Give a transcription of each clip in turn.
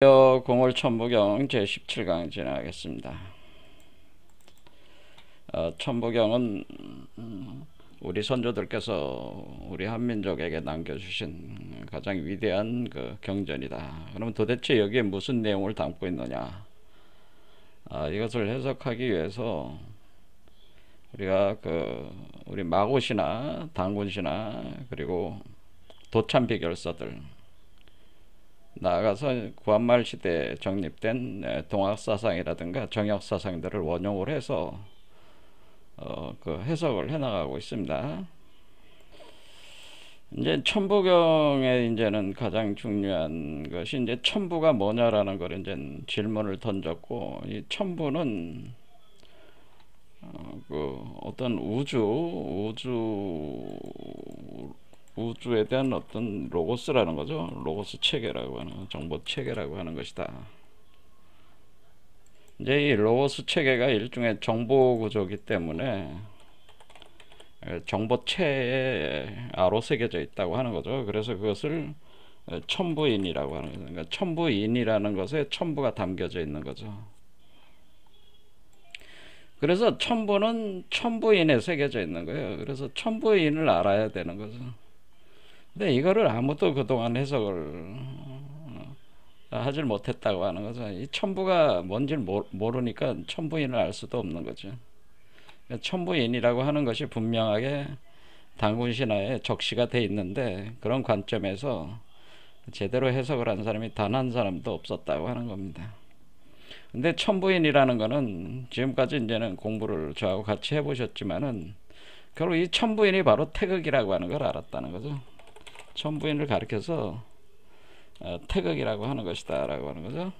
공월천부경 제17강 진행하겠습니다. 천부경은 우리 선조들께서 우리 한민족에게 남겨주신 가장 위대한 그 경전이다. 그러면 도대체 여기에 무슨 내용을 담고 있느냐? 이것을 해석하기 위해서 우리가 우리 마고시나 당군시나 그리고 도참비결서들, 나아가서 구한말 시대에 정립된 동학사상이라든가 정역사상들을 원용을 해서 그 해석을 해나가고 있습니다. 이제 천부경의 이제는 가장 중요한 것이 이제 천부가 뭐냐라는 걸 이제 질문을 던졌고, 이 천부는 어떤 우주에 대한 어떤 로고스라는 거죠. 로고스 체계라고 하는, 정보 체계라고 하는 것이다. 이제 이 로고스 체계가 일종의 정보 구조이기 때문에 정보체에 아로 새겨져 있다고 하는 거죠. 그래서 그것을 천부인이라고 하는 거죠. 그러니까 천부인이라는 것에 천부가 담겨져 있는 거죠. 그래서 천부는 천부인에 새겨져 있는 거예요. 그래서 천부인을 알아야 되는 거죠. 근데 이거를 아무도 그동안 해석을 하질 못했다고 하는 거죠. 이 천부가 뭔지 모르니까 천부인을 알 수도 없는 거죠. 천부인이라고 하는 것이 분명하게 당군신화에 적시가 돼 있는데, 그런 관점에서 제대로 해석을 한 사람이 단 한 사람도 없었다고 하는 겁니다. 근데 천부인이라는 거는 지금까지 이제는 공부를 저하고 같이 해보셨지만은 결국 이 천부인이 바로 태극이라고 하는 걸 알았다는 거죠. 천부인을 가리켜서 태극이라고 하는 것이다 라고 하는 거죠.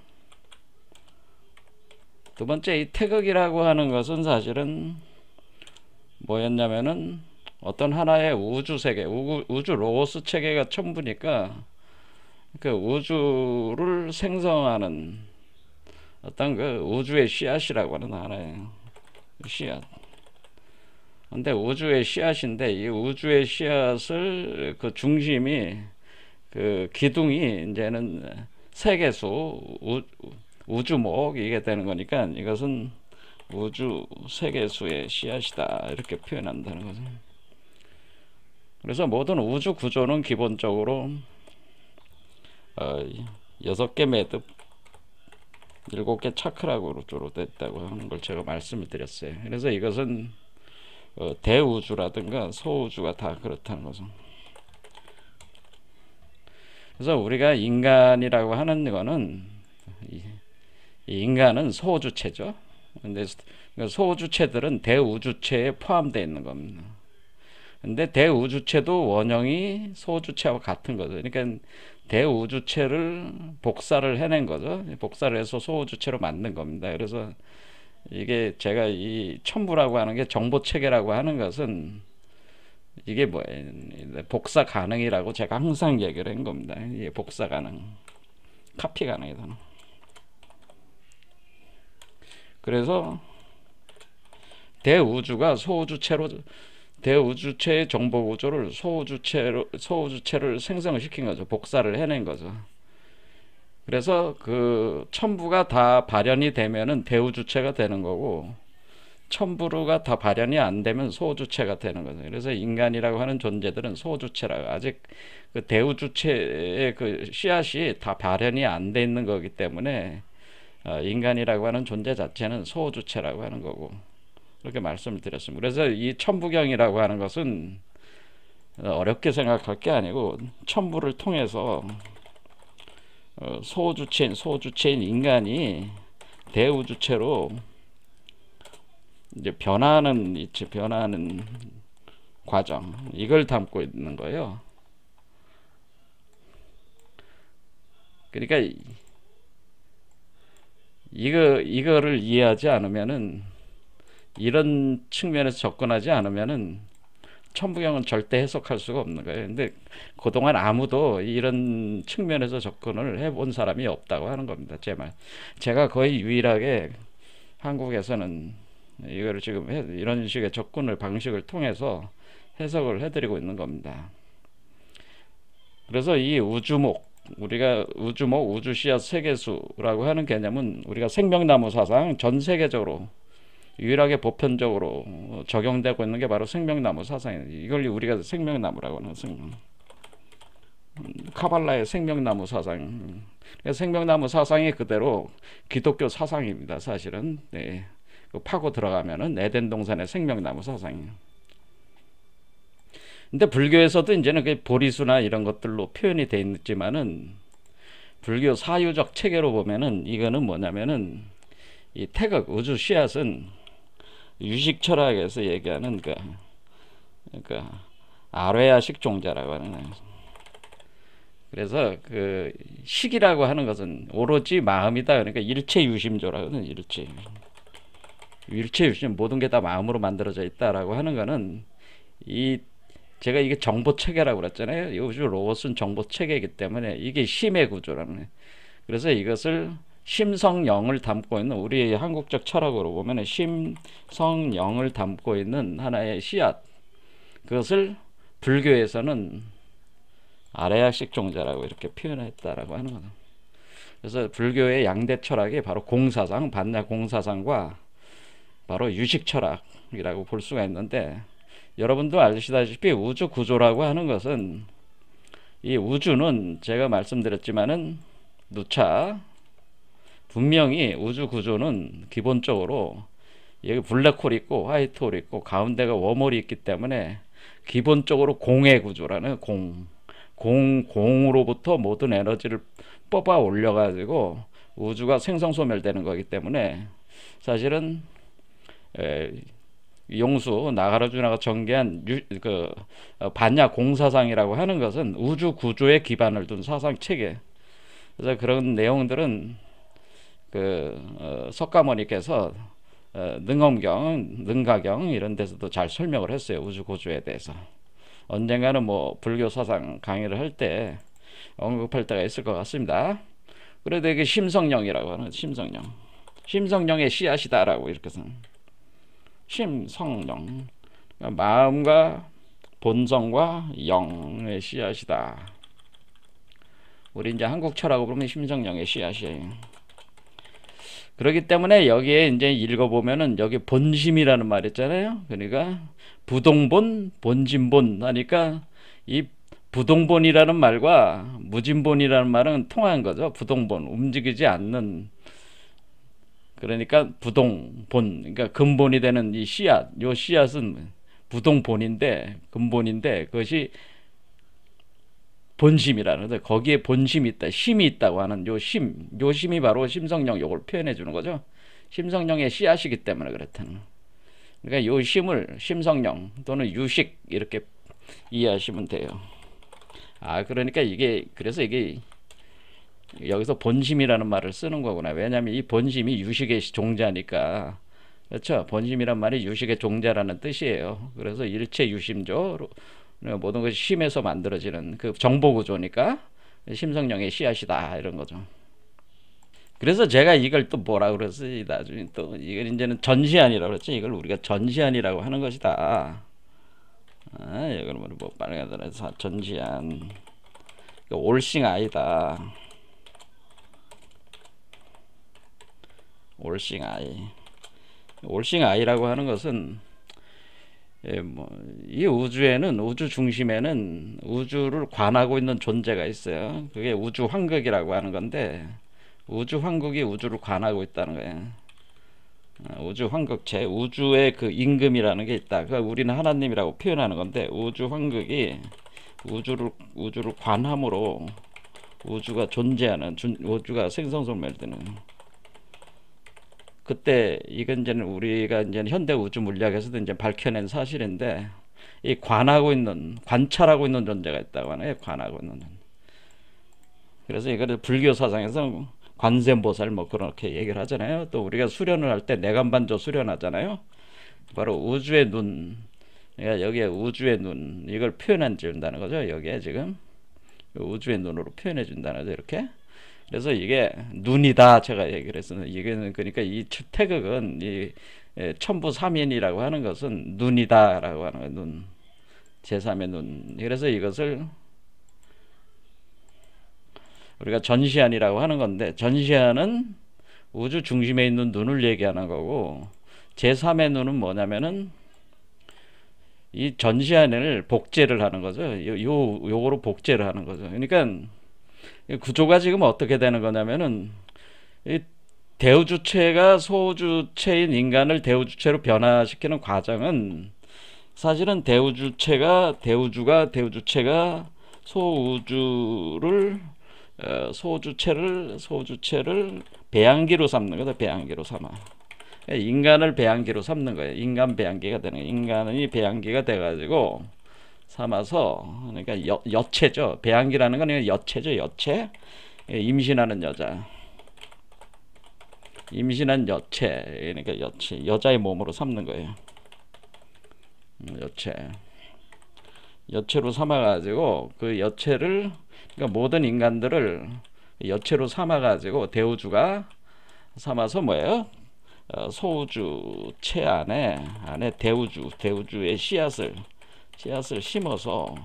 두 번째, 이 태극이라고 하는 것은 사실은 뭐였냐면은 어떤 하나의 우주세계, 우주 로고스 체계가 천부니까 그 우주를 생성하는 어떤 그 우주의 씨앗이라고 하는 하나의 씨앗. 근데 우주의 씨앗인데, 이 우주의 씨앗을 그 중심이, 그 기둥이 이제는 세계수, 우주목 이게 되는 거니까 이것은 우주 세계수의 씨앗이다 이렇게 표현한다는 거죠. 그래서 모든 우주 구조는 기본적으로 6개 매듭, 7개 차크라고로 됐다고 하는 걸 제가 말씀을 드렸어요. 그래서 이것은 대우주라든가 소우주가 다 그렇다는 거죠. 그래서 우리가 인간이라고 하는 거는, 이 인간은 소우주체죠. 근데 소우주체들은 대우주체에 포함되어 있는 겁니다. 근데 대우주체도 원형이 소우주체와 같은 거죠. 그러니까 대우주체를 복사를 해낸 거죠. 복사를 해서 소우주체로 만든 겁니다. 그래서 이게 제가 이 천부라고 하는 게 정보체계라고 하는 것은 이게 뭐예요? 복사 가능이라고 제가 항상 얘기를 한 겁니다. 이게 복사 가능, 카피 가능이다. 그래서 대우주가 대우주체의 정보 구조를 소우주체를 생성시킨 거죠. 복사를 해낸 거죠. 그래서 그 천부가 다 발현이 되면은 대우주체가 되는 거고, 천부가 다 발현이 안 되면 소우주체가 되는 거죠. 그래서 인간이라고 하는 존재들은 소우주체라고, 아직 그 대우주체의 그 씨앗이 다 발현이 안 돼 있는 거기 때문에 인간이라고 하는 존재 자체는 소우주체라고 하는 거고, 그렇게 말씀을 드렸습니다. 그래서 이 천부경이라고 하는 것은 어렵게 생각할 게 아니고, 천부를 통해서 소주체인 인간이 대우주체로 이제 변하는 과정, 이걸 담고 있는 거예요. 그러니까 이거를 이해하지 않으면은, 이런 측면에서 접근하지 않으면은 천부경은 절대 해석할 수가 없는 거예요. 근데 그동안 아무도 이런 측면에서 접근을 해본 사람이 없다고 하는 겁니다. 제가 거의 유일하게 한국에서는 이거를 지금 이런 식의 방식을 통해서 해석을 해드리고 있는 겁니다. 그래서 이 우주목, 우리가 우주목, 우주 씨앗 세계수라고 하는 개념은 우리가 생명나무 사상 전 세계적으로 유일하게 보편적으로 적용되고 있는 게 바로 생명나무 사상이에요. 이걸 우리가 생명나무라고 하는 카발라의 생명나무 사상. 생명나무 사상이 그대로 기독교 사상입니다. 사실은 네. 파고 들어가면은 에덴 동산의 생명나무 사상이에요. 근데 불교에서도 이제는 그 보리수나 이런 것들로 표현이 돼 있지만은 불교 사유적 체계로 보면은 이거는 뭐냐면은 이 태극 우주 씨앗은 유식 철학에서 얘기하는 그러니까 아뢰아식 종자라고 하는 거예요. 그래서 그 식이라고 하는 것은 오로지 마음이다. 그러니까 일체유심조라고 하는 일체유심 모든 게 다 마음으로 만들어져 있다라고 하는 거는 제가 이게 정보 체계라고 그랬잖아요. 이 우주 로봇은 정보 체계이기 때문에 이게 심의 구조라는 거예요. 그래서 이것을 심성영을 담고 있는 우리의 한국적 철학으로 보면 심성영을 담고 있는 하나의 씨앗, 그것을 불교에서는 아래약식 종자라고 이렇게 표현했다라고 하는 거죠. 그래서 불교의 양대 철학이 바로 공사상, 반야 공사상과 바로 유식 철학이라고 볼 수가 있는데, 여러분도 아시다시피 우주 구조라고 하는 것은 이 우주는 제가 말씀드렸지만은 누차 분명히 우주 구조는 기본적으로 여기 블랙홀이 있고 화이트홀이 있고 가운데가 웜홀이 있기 때문에 기본적으로 공의 구조라는 공으로부터 모든 에너지를 뽑아 올려 가지고 우주가 생성소멸되는 거기 때문에 사실은 용수 나가라주나가 전개한 반야 공사상이라고 하는 것은 우주 구조에 기반을 둔 사상 체계. 그래서 그런 내용들은 석가모니께서 능엄경, 능가경 이런 데서도 잘 설명을 했어요. 우주 구조에 대해서. 언젠가는 뭐 불교 사상 강의를 할 때 언급할 때가 있을 것 같습니다. 그래도 이게 심성령이라고 하는 심성령의 씨앗이다라고 이렇게 써. 심성령, 그러니까 마음과 본성과 영의 씨앗이다. 우리 이제 한국 철학으로 보면 심성령의 씨앗이에요. 그렇기 때문에 여기에 이제 읽어보면은 여기 본심이라는 말 있잖아요. 그러니까 부동본, 본진본 하니까 이 부동본이라는 말과 무진본이라는 말은 통한 거죠. 부동본, 움직이지 않는. 그러니까 부동본, 그러니까 근본이 되는 이 씨앗, 요 씨앗은 부동본인데, 근본인데, 그것이 본심이라는 거죠. 거기에 본심이 있다, 힘이 있다고 하는 요 심이 바로 심성령, 요걸 표현해 주는 거죠. 심성령의 씨앗이기 때문에 그렇다는. 그러니까 요 심을 심성령 또는 유식 이렇게 이해하시면 돼요. 그러니까 그래서 이게 여기서 본심이라는 말을 쓰는 거구나. 왜냐하면 이 본심이 유식의 종자니까. 그렇죠. 본심이란 말이 유식의 종자라는 뜻이에요. 그래서 일체 유심조, 모든 것이 심에서 만들어지는 그 정보 구조니까 심성령의 씨앗이다 이런 거죠. 그래서 제가 이걸 또 뭐라 그랬어요. 나중에 또 이걸 이제는 전시안이라고 그랬죠. 이걸 우리가 전시안이라고 하는 것이다. 이걸 뭐 빨간다라서 전시안. 올싱 아이다. 올싱 아이라고 하는 것은 이 우주에는, 우주 중심에는 우주를 관하고 있는 존재가 있어요. 그게 우주 환극이라고 하는 건데, 우주 환극이 우주를 관하고 있다는 거예요. 우주 환극체, 우주의 그 임금이라는 게 있다. 그러니까 우리는 하나님이라고 표현하는 건데, 우주 환극이 우주를 관함으로 우주가 존재하는, 우주가 생성소멸되는. 그때 이건 이제 우리가 이제 현대 우주 물리학에서도 이제 밝혀낸 사실인데, 이 관찰하고 있는 존재가 있다고 하네요. 관하고 있는. 그래서 이거를 불교 사상에서 관세음보살 뭐 그렇게 얘기를 하잖아요. 또 우리가 수련을 할 때 내간반조 수련하잖아요. 바로 우주의 눈, 그러니까 여기에 우주의 눈 이걸 표현해 준다는 거죠. 여기에 지금 우주의 눈으로 표현해 준다는 거죠. 이렇게. 그래서 이게 눈이다 제가 얘기를 했어요. 이게는 그러니까 이 태극은 이 천부삼인이라고 하는 것은 눈이다라고 하는 거예요. 눈, 제3의 눈. 그래서 이것을 우리가 전시안이라고 하는 건데, 전시안은 우주 중심에 있는 눈을 얘기하는 거고, 제3의 눈은 뭐냐면은 이 전시안을 복제를 하는 거죠. 요거로 복제를 하는 거죠. 그러니까 구조가 지금 어떻게 되는 거냐면은 이 대우주체가 소우주체인 인간을 대우주체로 변화시키는 과정은 사실은 대우주체가 소우주체를 배양기로 삼는 거다. 배양기로 삼아. 인간을 배양기로 삼는 거예요. 인간 배양기가 되는 거예요. 인간이 배양기가 돼가지고 삼아서, 그러니까 여체죠. 배양기라는 건 여체죠. 여체. 임신하는 여자. 임신한 여체. 그러니까 여자의 몸으로 삼는 거예요. 여체로 삼아가지고 그 여체를, 그러니까 모든 인간들을 여체로 삼아가지고 대우주가 삼아서 뭐예요? 소우주체 안에 대우주의 씨앗을 심어서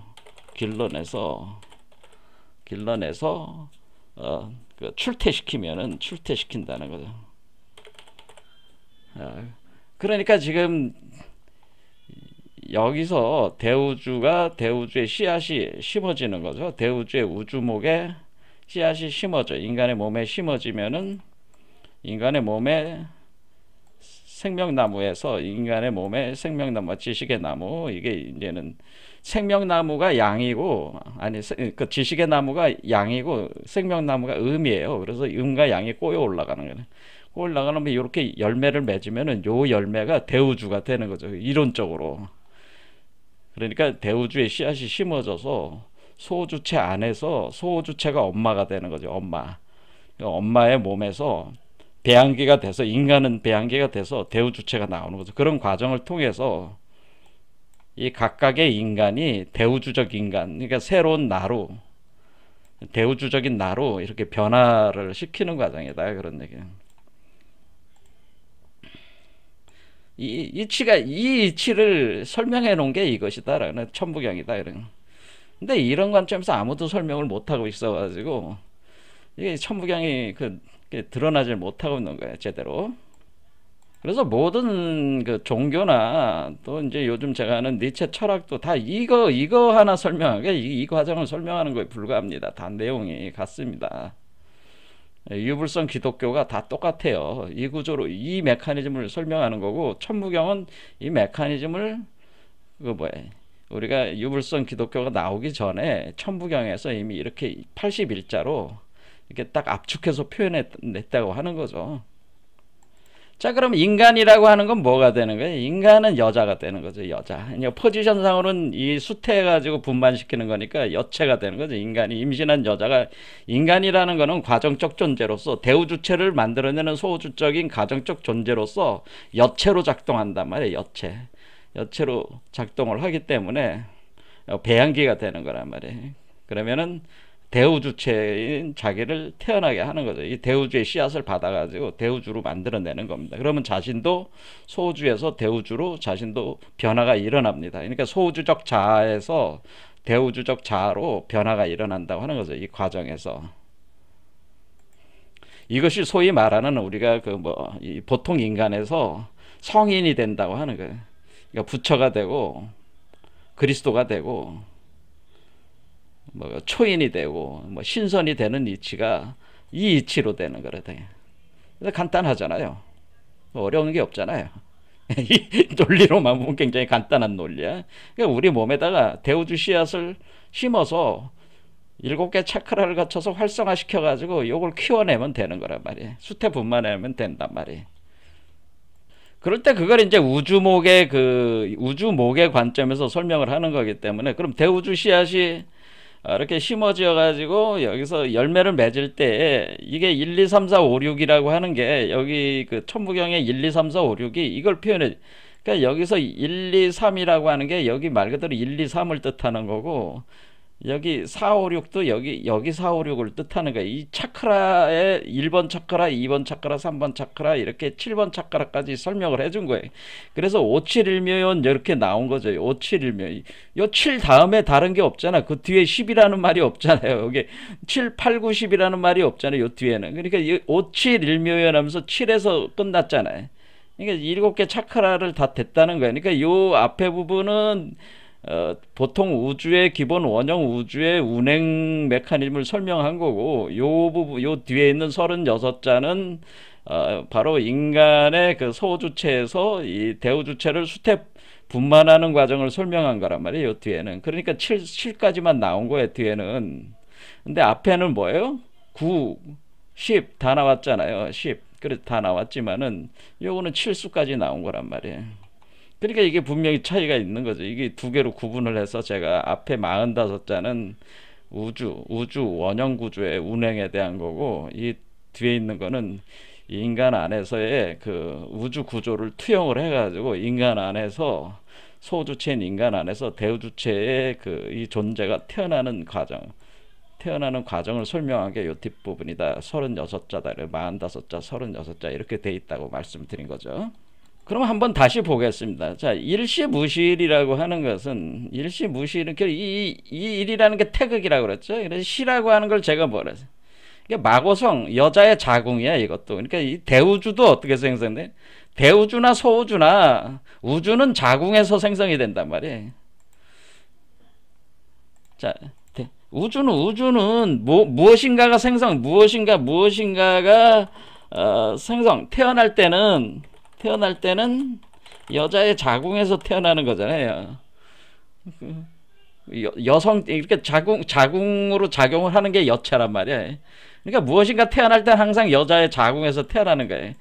길러내서 출태시킨다는 거죠. 그러니까 지금 여기서 대우주의 씨앗이 심어지는 거죠. 대우주의 우주목에 씨앗이 심어져 인간의 몸에 심어지면은 인간의 몸에 생명나무에서 인간의 몸에 생명나무, 지식의 나무, 이게 이제는 생명나무가 양이고, 아니 그 지식의 나무가 양이고 생명나무가 음이에요. 그래서 음과 양이 꼬여 올라가는 거예요. 꼬여 올라가면 이렇게 열매를 맺으면은 요 열매가 대우주가 되는 거죠. 이론적으로. 그러니까 대우주의 씨앗이 심어져서 소주체 안에서 소주체가 엄마가 되는 거죠. 엄마의 몸에서 배양기가 돼서, 인간은 배양기가 돼서 대우주체가 나오는 거죠. 그런 과정을 통해서 이 각각의 인간이 대우주적 인간, 그러니까 새로운 나로, 대우주적인 나로 이렇게 변화를 시키는 과정이다. 그런 얘기예요. 이 이치를 설명해 놓은 게 이것이다. 라는 천부경이다. 이런. 근데 이런 관점에서 아무도 설명을 못 하고 있어가지고 이게 천부경이 드러나질 못하고 있는 거예요, 제대로. 그래서 모든 그 종교나 또 이제 요즘 제가 하는 니체 철학도 다 이거 하나 설명하게 이 과정을 설명하는 거에 불과합니다. 다 내용이 같습니다. 유불성 기독교가 다 똑같아요. 이 구조로 이 메커니즘을 설명하는 거고, 천부경은 이 메커니즘을 우리가 유불성 기독교가 나오기 전에 천부경에서 이미 이렇게 81자로 이렇게 딱 압축해서 표현했다고 하는 거죠. 자, 그럼 인간이라고 하는 건 뭐가 되는 거예요? 인간은 여자가 되는 거죠. 여자. 포지션상으로는 이 수태해가지고 분반시키는 거니까 여체가 되는 거죠. 인간이 임신한 여자가, 인간이라는 거는 과정적 존재로서 대우주체를 만들어내는 소우주적인 가정적 존재로서 여체로 작동한단 말이에요. 여체로 작동을 하기 때문에 배양기가 되는 거란 말이에요. 그러면은 대우주체인 자기를 태어나게 하는 거죠. 이 대우주의 씨앗을 받아가지고 대우주로 만들어내는 겁니다. 그러면 자신도 소우주에서 대우주로 자신도 변화가 일어납니다. 그러니까 소우주적 자아에서 대우주적 자아로 변화가 일어난다고 하는 거죠. 이 과정에서. 이것이 소위 말하는 우리가 이 보통 인간에서 성인이 된다고 하는 거예요. 그러니까 부처가 되고 그리스도가 되고 초인이 되고 신선이 되는 이치가 이 이치로 되는 거라. 그래서 간단하잖아요. 어려운 게 없잖아요. 이 논리로만 보면 굉장히 간단한 논리야. 그러니까 우리 몸에다가 대우주 씨앗을 심어서 7개 차크라를 갖춰서 활성화시켜 가지고 이걸 키워내면 되는 거란 말이에요. 수태 분만하면 된단 말이에요. 그럴 때 그걸 이제 우주목의 관점에서 설명을 하는 거기 때문에, 그럼 대우주 씨앗이 이렇게 심어져 가지고 여기서 열매를 맺을 때 이게 1, 2, 3, 4, 5, 6이라고 하는 게 여기 천부경의 1, 2, 3, 4, 5, 6이 이걸 표현해. 그러니까 여기서 1, 2, 3이라고 하는 게 여기 말 그대로 1, 2, 3을 뜻하는 거고, 여기 4, 5, 6도 여기 4, 5, 6을 뜻하는 거예요. 이 차크라에 1번 차크라, 2번 차크라, 3번 차크라 이렇게 7번 차크라까지 설명을 해준 거예요. 그래서 571묘연 이렇게 나온 거죠. 571묘. 요 7 다음에 다른 게 없잖아. 그 뒤에 10이라는 말이 없잖아요. 여기 7, 8, 9, 10이라는 말이 없잖아요. 요 뒤에는. 그러니까 571묘연 하면서 7에서 끝났잖아요. 그러니까 7개 차크라를 다 됐다는 거예요. 그러니까 요 앞에 부분은 보통 우주의 기본 원형 우주의 운행 메커니즘을 설명한 거고, 요 부분, 요 뒤에 있는 36자는 바로 인간의 그 소주체에서 이 대우주체를 수태 분만하는 과정을 설명한 거란 말이에요. 요 뒤에는. 그러니까 7까지만 나온 거예요. 뒤에는. 근데 앞에는 뭐예요? 9, 10 다 나왔잖아요. 10. 그래서 다 나왔지만은 요거는 7수까지 나온 거란 말이에요. 그러니까 이게 분명히 차이가 있는 거죠. 이게 두 개로 구분을 해서 제가 앞에 45자는 우주 원형 구조의 운행에 대한 거고, 이 뒤에 있는 거는 인간 안에서의 그 우주 구조를 투영을 해가지고 인간 안에서 소주체인 인간 안에서 대우주체의 그 이 존재가 태어나는 과정을 설명한 게 요 뒷부분이다. 36자다. 45자, 36자 이렇게 돼 있다고 말씀드린 거죠. 그럼 한번 다시 보겠습니다. 자, 일시무실이라고 하는 것은, 일시무실은 이 일이라는 게 태극이라고 그랬죠. 그래서 시라고 하는 걸 제가 뭐라 했어요? 이게 마고성, 여자의 자궁이야, 이것도. 그러니까 이 대우주도 어떻게 생성돼? 대우주나 소우주나 우주는 자궁에서 생성이 된단 말이에요. 자, 우주는 무엇인가가 무엇인가가 생성, 태어날 때는 여자의 자궁에서 태어나는 거잖아요. 여성 이렇게 자궁으로 작용을 하는 게 여체란 말이야. 그러니까 무엇인가 태어날 땐 항상 여자의 자궁에서 태어나는 거예요.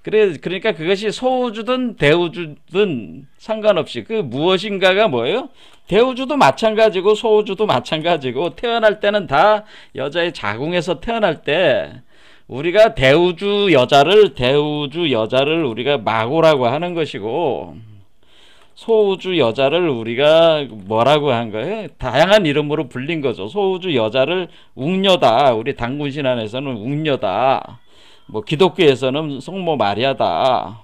그러니까 그것이 소우주든 대우주든 상관없이 그 무엇인가가 뭐예요? 대우주도 마찬가지고 소우주도 마찬가지고 태어날 때는 다 여자의 자궁에서 태어날 때 우리가 대우주 여자를 우리가 마고라고 하는 것이고, 소우주 여자를 우리가 뭐라고 한 거예요? 다양한 이름으로 불린 거죠. 소우주 여자를 웅녀다. 우리 당군신 안에서는 웅녀다. 뭐 기독교에서는 성모 마리아다.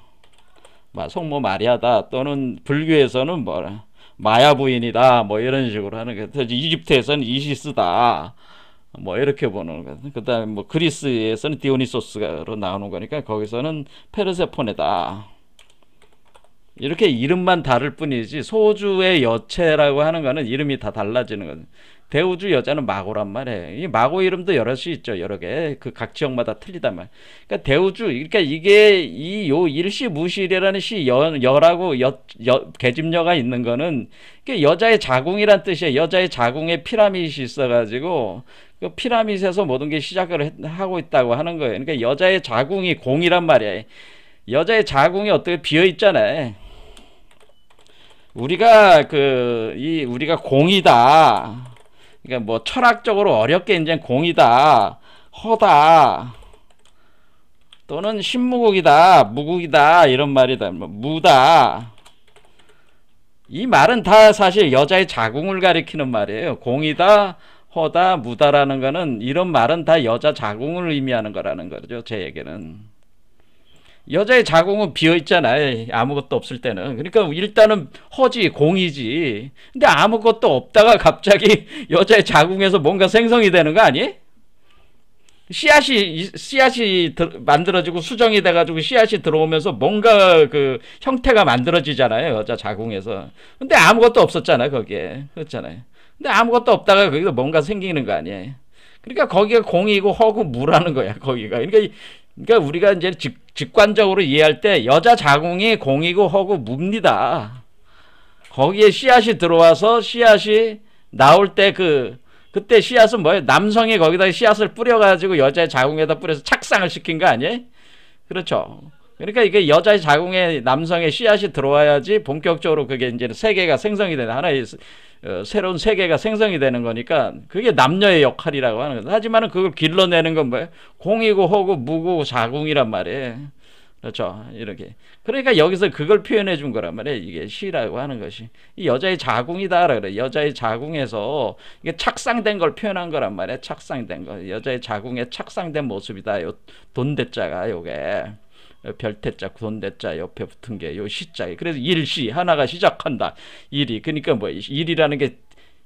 성모 마리아다. 또는 불교에서는 뭐라 마야 부인이다. 뭐 이런 식으로 하는 거예요. 이집트에서는 이시스다. 뭐 이렇게 보는 거예요. 그다음에 뭐 그리스에서는 디오니소스로 나오는 거니까 거기서는 페르세포네다. 이렇게 이름만 다를 뿐이지 소주의 여체라고 하는 거는 이름이 다 달라지는 거죠. 대우주 여자는 마고란 말이에요. 이 마고 이름도 여럿이 있죠. 여러 개. 그 각 지역마다 틀리단 말이에요. 그러니까 대우주, 그러니까 이게 요 일시무실이라는 여라고 계집여가 있는 거는 여자의 자궁이란 뜻이에요. 여자의 자궁에 피라밋이 있어가지고 그 피라밋에서 모든 게 시작을 하고 있다고 하는 거예요. 그러니까 여자의 자궁이 공이란 말이에요. 여자의 자궁이 어떻게 비어 있잖아요. 우리가 공이다. 그러니까 뭐 철학적으로 어렵게 이제 공이다, 허다, 또는 신무국이다, 무국이다 이런 말이다, 무다. 이 말은 다 사실 여자의 자궁을 가리키는 말이에요. 공이다, 허다, 무다라는 거는 이런 말은 다 여자 자궁을 의미하는 거라는 거죠. 제 얘기는. 여자의 자궁은 비어있잖아요. 아무것도 없을 때는. 그러니까 일단은 허지, 공이지. 근데 아무것도 없다가 갑자기 여자의 자궁에서 뭔가 생성이 되는 거 아니에요? 씨앗이 만들어지고 수정이 돼가지고 씨앗이 들어오면서 뭔가 그 형태가 만들어지잖아요. 여자 자궁에서. 근데 아무것도 없었잖아요. 거기에. 그렇잖아요. 근데 아무것도 없다가 거기서 뭔가 생기는 거 아니에요. 그러니까 거기가 공이고 허고 무라는 거야. 거기가. 그러니까 우리가 이제 직관적으로 이해할 때 여자 자궁이 공이고 허고 무입니다. 거기에 씨앗이 들어와서 씨앗이 나올 때 그때 씨앗은 뭐예요? 남성이 거기다 씨앗을 뿌려가지고 여자의 자궁에다 뿌려서 착상을 시킨 거 아니에요? 그렇죠. 그러니까 이게 여자의 자궁에 남성의 씨앗이 들어와야지 본격적으로 그게 이제 세계가 생성이 되는 하나의 새로운 세계가 생성이 되는 거니까 그게 남녀의 역할이라고 하는 거죠. 하지만은 그걸 길러내는 건 뭐예요? 공이고 허고 무고 자궁이란 말이에요. 그렇죠. 이렇게. 그러니까 여기서 그걸 표현해 준 거란 말이에요. 이게 시라고 하는 것이. 이 여자의 자궁이다. 그래. 여자의 자궁에서 이게 착상된 걸 표현한 거란 말이에요. 착상된 거. 여자의 자궁에 착상된 모습이다. 요 돈대자가 요게. 별대자, 돈대자 옆에 붙은 게 요 시자. 그래서 일시 하나가 시작한다. 일이. 그러니까 뭐 일이라는 게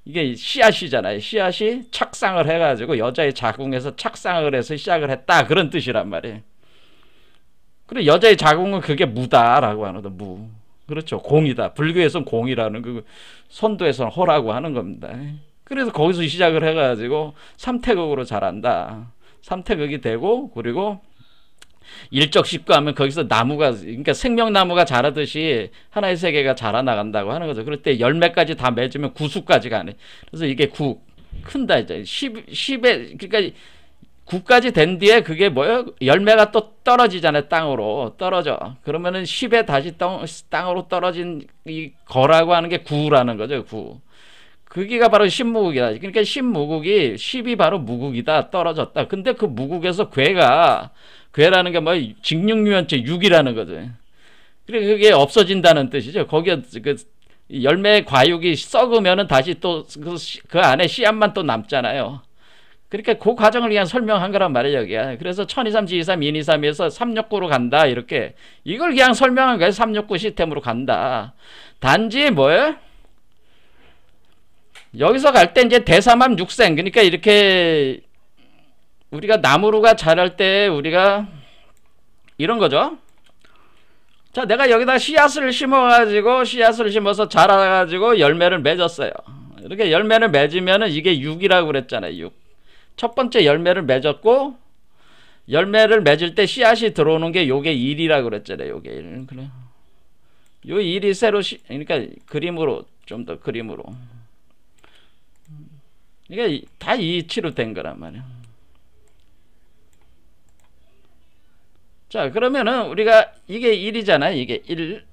이게 씨앗이잖아요. 씨앗이 착상을 해가지고 여자의 자궁에서 착상을 해서 시작을 했다. 그런 뜻이란 말이에요. 그리고 여자의 자궁은 그게 무다라고 하는 거, 무. 그렇죠. 공이다. 불교에서는 공이라는 그 선도에서는 허라고 하는 겁니다. 그래서 거기서 시작을 해가지고 삼태극으로 자란다. 삼태극이 되고 그리고 일적십과 하면 거기서 나무가 그러니까 생명나무가 자라듯이 하나의 세계가 자라나간다고 하는 거죠. 그럴 때 열매까지 다 맺으면 구수까지 가네. 그래서 이게 구 큰다 이제 10에 그러니까 9까지 된 뒤에 그게 뭐예요? 열매가 또 떨어지잖아요. 땅으로 떨어져. 그러면은 10에 다시 땅으로 떨어진 이 거라고 하는 게 9라는 거죠. 9. 그기가 바로 신무국이다. 그러니까 신무국이 10이 바로 무국이다. 떨어졌다. 근데 그 무국에서 괴라는 게 뭐 직육유연체 6이라는 거죠. 그래 그게 없어진다는 뜻이죠. 거기에 그 열매 과육이 썩으면은 다시 또 그 안에 씨앗만 또 남잖아요. 그러니까 그 과정을 그냥 설명한 거란 말이에요, 여기야. 그래서 1023, 223, 223에서 369로 간다, 이렇게. 이걸 그냥 설명한 거예요. 369 시스템으로 간다. 단지 뭐예요? 여기서 갈 때 이제 대삼합 육생. 그러니까 이렇게 우리가 나무루가 자랄 때 우리가 이런 거죠. 자, 내가 여기다 씨앗을 심어서 자라가지고 열매를 맺었어요. 이렇게 열매를 맺으면은 이게 6이라고 그랬잖아요, 6. 첫 번째 열매를 맺었고 열매를 맺을 때 씨앗이 들어오는 게 요게 1이라고 그랬잖아요. 요게 1. 그래. 요 1이 새로 그러니까 그림으로 좀 더 그림으로. 이게 다 이치로 된 거란 말이야. 자, 그러면은 우리가 이게 1이잖아요. 이게 1.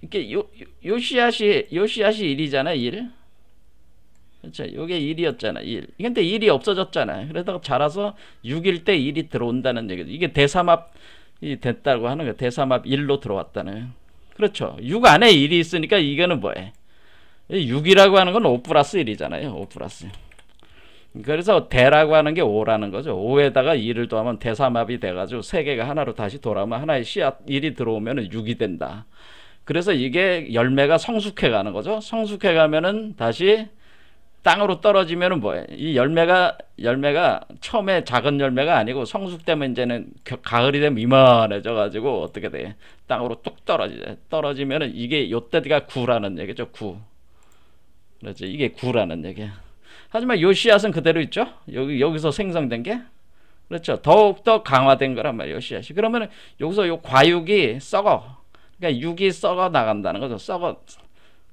이게 요 씨앗이 1이잖아요. 1. 그렇죠. 이게 1이었잖아. 1. 근데 1이 없어졌잖아요. 그러다가 자라서 6일 때 1이 들어온다는 얘기죠. 이게 대삼합이 됐다고 하는 거예요. 대삼합 1로 들어왔다는. 그렇죠. 6 안에 1이 있으니까 이거는 뭐예요? 6이라고 하는 건 5 플러스 1이잖아요. 5 플러스 1. 그래서 대라고 하는 게 5라는 거죠. 5에다가 2를 더하면 대삼합이 돼가지고 세 개가 하나로 다시 돌아오면 하나의 씨앗 1이 들어오면 6이 된다. 그래서 이게 열매가 성숙해 가는 거죠. 성숙해 가면은 다시 땅으로 떨어지면은 뭐예요? 이 열매가 처음에 작은 열매가 아니고 성숙되면 이제는 가을이 되면 이만해져 가지고 어떻게 돼? 땅으로 뚝 떨어지죠. 떨어지면은 이게 요때가 9라는 얘기죠. 9. 그렇죠. 이게 9라는 얘기야. 하지만 요 씨앗은 그대로 있죠. 여기서 생성된 게 그렇죠. 더욱더 강화된 거란 말이에요. 요 씨앗이. 그러면은 여기서 요 과육이 썩어. 그러니까 육이 썩어 나간다는 거죠. 썩어.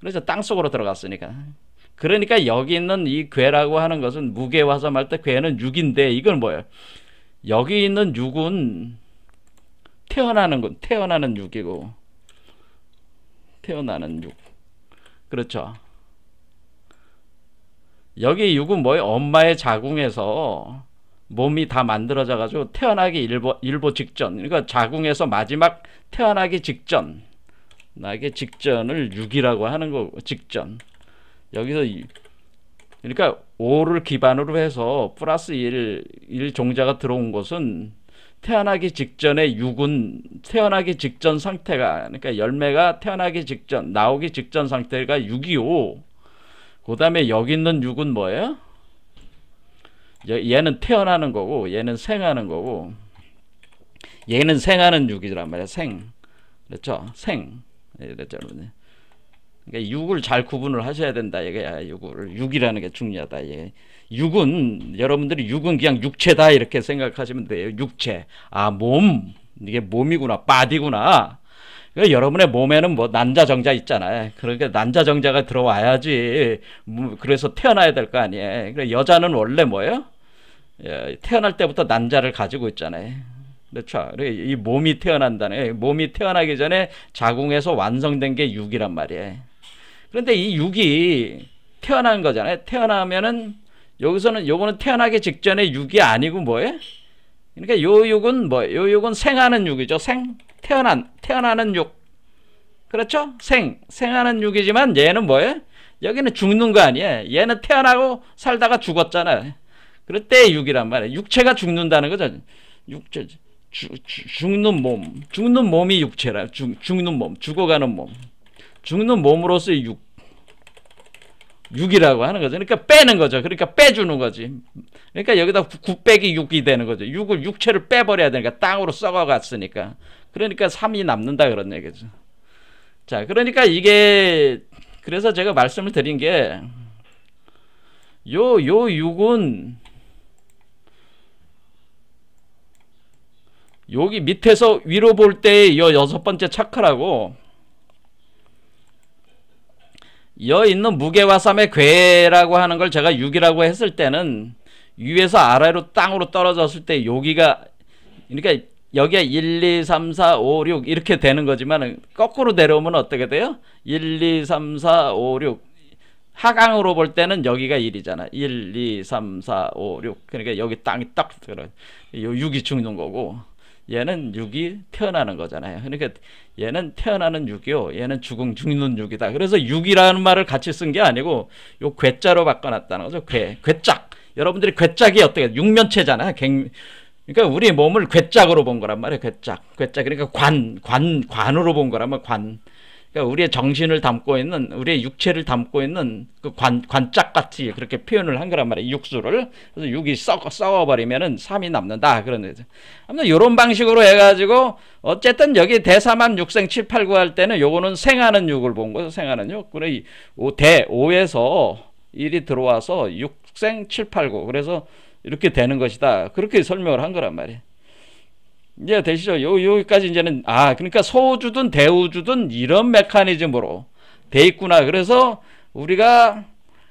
그래서 땅 속으로 들어갔으니까. 그러니까 여기 있는 이 괴라고 하는 것은 무괴화섬 할 때 괴는 6인데 이건 뭐예요? 여기 있는 6은 태어나는 6이고 태어나는 6. 그렇죠. 여기 6은 뭐예요? 엄마의 자궁에서 몸이 다 만들어져 가지고 태어나기 일보 직전. 그러니까 자궁에서 마지막 태어나기 직전. 나기 직전을 6이라고 하는 거 직전. 여기서 그러니까 5를 기반으로 해서 플러스 1 종자가 들어온 것은 태어나기 직전에 6은 태어나기 직전 상태가 그러니까 열매가 태어나기 직전 나오기 직전 상태가 6이고 그 다음에 여기 있는 6은 뭐예요? 얘는 태어나는 거고 얘는 생하는 거고 얘는 생하는 6이란 말이야. 생. 그렇죠? 생. 그렇죠? 그러니까 6을 잘 구분을 하셔야 된다. 이게 6이라는 게 중요하다. 이게 6은 여러분들이 6은 그냥 육체다 이렇게 생각하시면 돼요. 육체. 아, 몸. 이게 몸이구나. 바디구나. 그러니까 여러분의 몸에는 뭐 난자정자 있잖아요. 그러니까 난자정자가 들어와야지. 그래서 태어나야 될 거 아니에요. 그러니까 여자는 원래 뭐예요? 태어날 때부터 난자를 가지고 있잖아요. 그렇죠. 이 몸이 태어난다는 몸이 태어나기 전에 자궁에서 완성된 게 6이란 말이에요. 그런데 이 6이 태어난 거잖아요. 태어나면은 여기서는 요거는 태어나기 직전에 6이 아니고 뭐예요? 그러니까 요 6은 뭐예요? 요 6은 생하는 6이죠. 태어나는 육. 그렇죠? 생하는 육이지만 얘는 뭐예요? 여기는 죽는 거 아니에요. 얘는 태어나고 살다가 죽었잖아요. 그럴 때 육이란 말이에요. 육체가 죽는다는 거죠. 육체, 죽는 몸이 육체라. 죽는 몸, 죽어가는 몸. 죽는 몸으로서의 육이라고 하는 거죠. 그러니까 빼는 거죠. 그러니까 빼주는 거지. 그러니까 여기다 9 빼기 6이 되는 거죠. 육체를 빼버려야 되니까 땅으로 썩어갔으니까. 그러니까 3이 남는다 그런 얘기죠. 자, 그러니까 이게 그래서 제가 말씀을 드린 게 요 6은 여기 밑에서 위로 볼 때 요 6번째 차크라고 여 있는 무게화삼의 괴라고 하는 걸 제가 6이라고 했을 때는 위에서 아래로 땅으로 떨어졌을 때 여기가 그러니까 여기가 1, 2, 3, 4, 5, 6 이렇게 되는 거지만 거꾸로 내려오면 어떻게 돼요? 1, 2, 3, 4, 5, 6 하강으로 볼 때는 여기가 1이잖아. 1, 2, 3, 4, 5, 6 그러니까 여기 땅이 딱 들어. 6이 죽는 거고 얘는 6이 태어나는 거잖아요. 그러니까 얘는 태어나는 6이요. 얘는 죽는 6이다. 그래서 6이라는 말을 같이 쓴 게 아니고 요 괴자로 바꿔놨다는 거죠. 괴짝. 여러분들이 괴짝이 어떻게 육면체잖아요. 그러니까 우리 몸을 괴짝으로 본 거란 말이에요. 괴짝. 그러니까 관으로 본 거란 말이에요. 관. 그러니까 우리의 정신을 담고 있는, 우리의 육체를 담고 있는 그 관짝같이 그렇게 표현을 한 거란 말이에요. 육수를. 그래서 6이 썩어버리면은 3이 남는다. 그런 거죠. 아무튼 이런 방식으로 해가지고 어쨌든 여기 대사만 6생 7, 8, 9 할 때는 요거는 생하는 6을 본 거죠. 생하는 6. 그래 5에서 1이 들어와서 6생 7, 8, 9. 그래서 이렇게 되는 것이다. 그렇게 설명을 한 거란 말이에요. 이제 되시죠? 여기까지 이제는, 그러니까 소우주든 대우주든 이런 메커니즘으로 돼 있구나. 그래서 우리가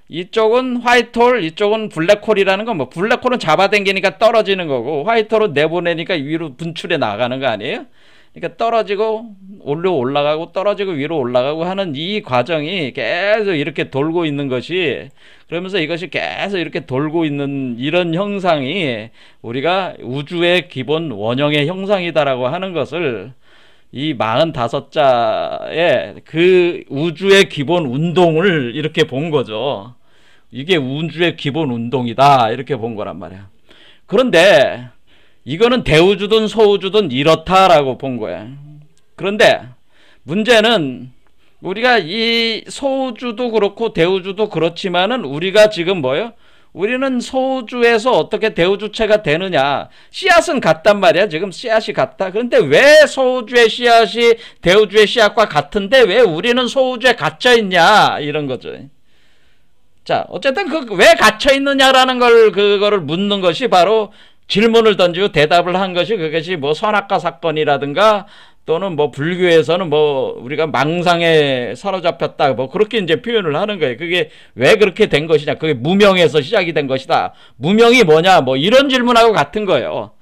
이쪽은 화이트홀, 이쪽은 블랙홀이라는 건 뭐, 블랙홀은 잡아당기니까 떨어지는 거고, 화이트홀은 내보내니까 위로 분출해 나가는 거 아니에요? 그러니까 떨어지고, 올라가고, 떨어지고, 위로 올라가고 하는 이 과정이 계속 이렇게 돌고 있는 것이, 그러면서 이것이 계속 이렇게 돌고 있는 이런 형상이 우리가 우주의 기본 원형의 형상이다라고 하는 것을 이 45자의 그 우주의 기본 운동을 이렇게 본 거죠. 이게 우주의 기본 운동이다. 이렇게 본 거란 말이야. 그런데 이거는 대우주든 소우주든 이렇다라고 본 거야. 그런데 문제는 우리가 이 소우주도 그렇고 대우주도 그렇지만은 우리가 지금 뭐예요? 우리는 소우주에서 어떻게 대우주체가 되느냐. 씨앗은 같단 말이야. 지금 씨앗이 같다. 그런데 왜 소우주의 씨앗이 대우주의 씨앗과 같은데 왜 우리는 소우주에 갇혀 있냐. 이런 거죠. 자, 어쨌든 왜 갇혀 있느냐라는 그거를 묻는 것이 바로 질문을 던지고 대답을 한 것이 그것이 뭐 선악과 사건이라든가 또는 뭐 불교에서는 뭐 우리가 망상에 사로잡혔다 뭐 그렇게 이제 표현을 하는 거예요. 그게 왜 그렇게 된 것이냐. 그게 무명에서 시작이 된 것이다. 무명이 뭐냐 뭐 이런 질문하고 같은 거예요.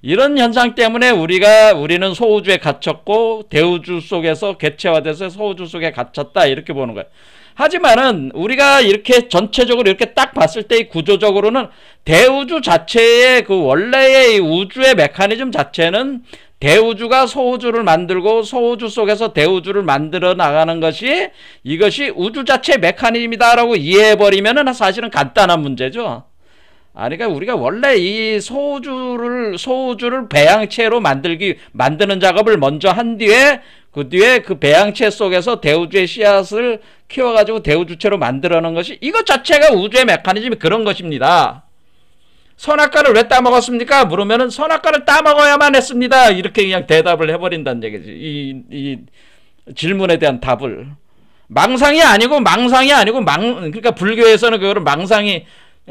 이런 현상 때문에 우리는 소우주에 갇혔고 대우주 속에서 개체화돼서 소우주 속에 갇혔다 이렇게 보는 거예요. 하지만은 우리가 이렇게 전체적으로 이렇게 딱 봤을 때 구조적으로는 대우주 자체의 그 원래의 우주의 메커니즘 자체는 대우주가 소우주를 만들고 소우주 속에서 대우주를 만들어 나가는 것이 이것이 우주 자체의 메커니즘이다라고 이해해버리면은 사실은 간단한 문제죠. 그러니까 우리가 원래 이 소우주를 배양체로 만드는 작업을 먼저 한 뒤에 그 배양체 속에서 대우주의 씨앗을 키워가지고 대우주체로 만들어놓은 것이 이것 자체가 우주의 메커니즘이 그런 것입니다. 선악과를 왜 따먹었습니까? 물으면은 선악과를 따먹어야만 했습니다. 이렇게 그냥 대답을 해버린다는 얘기지. 이 질문에 대한 답을. 망상이 아니고 그러니까 불교에서는 그거를 망상이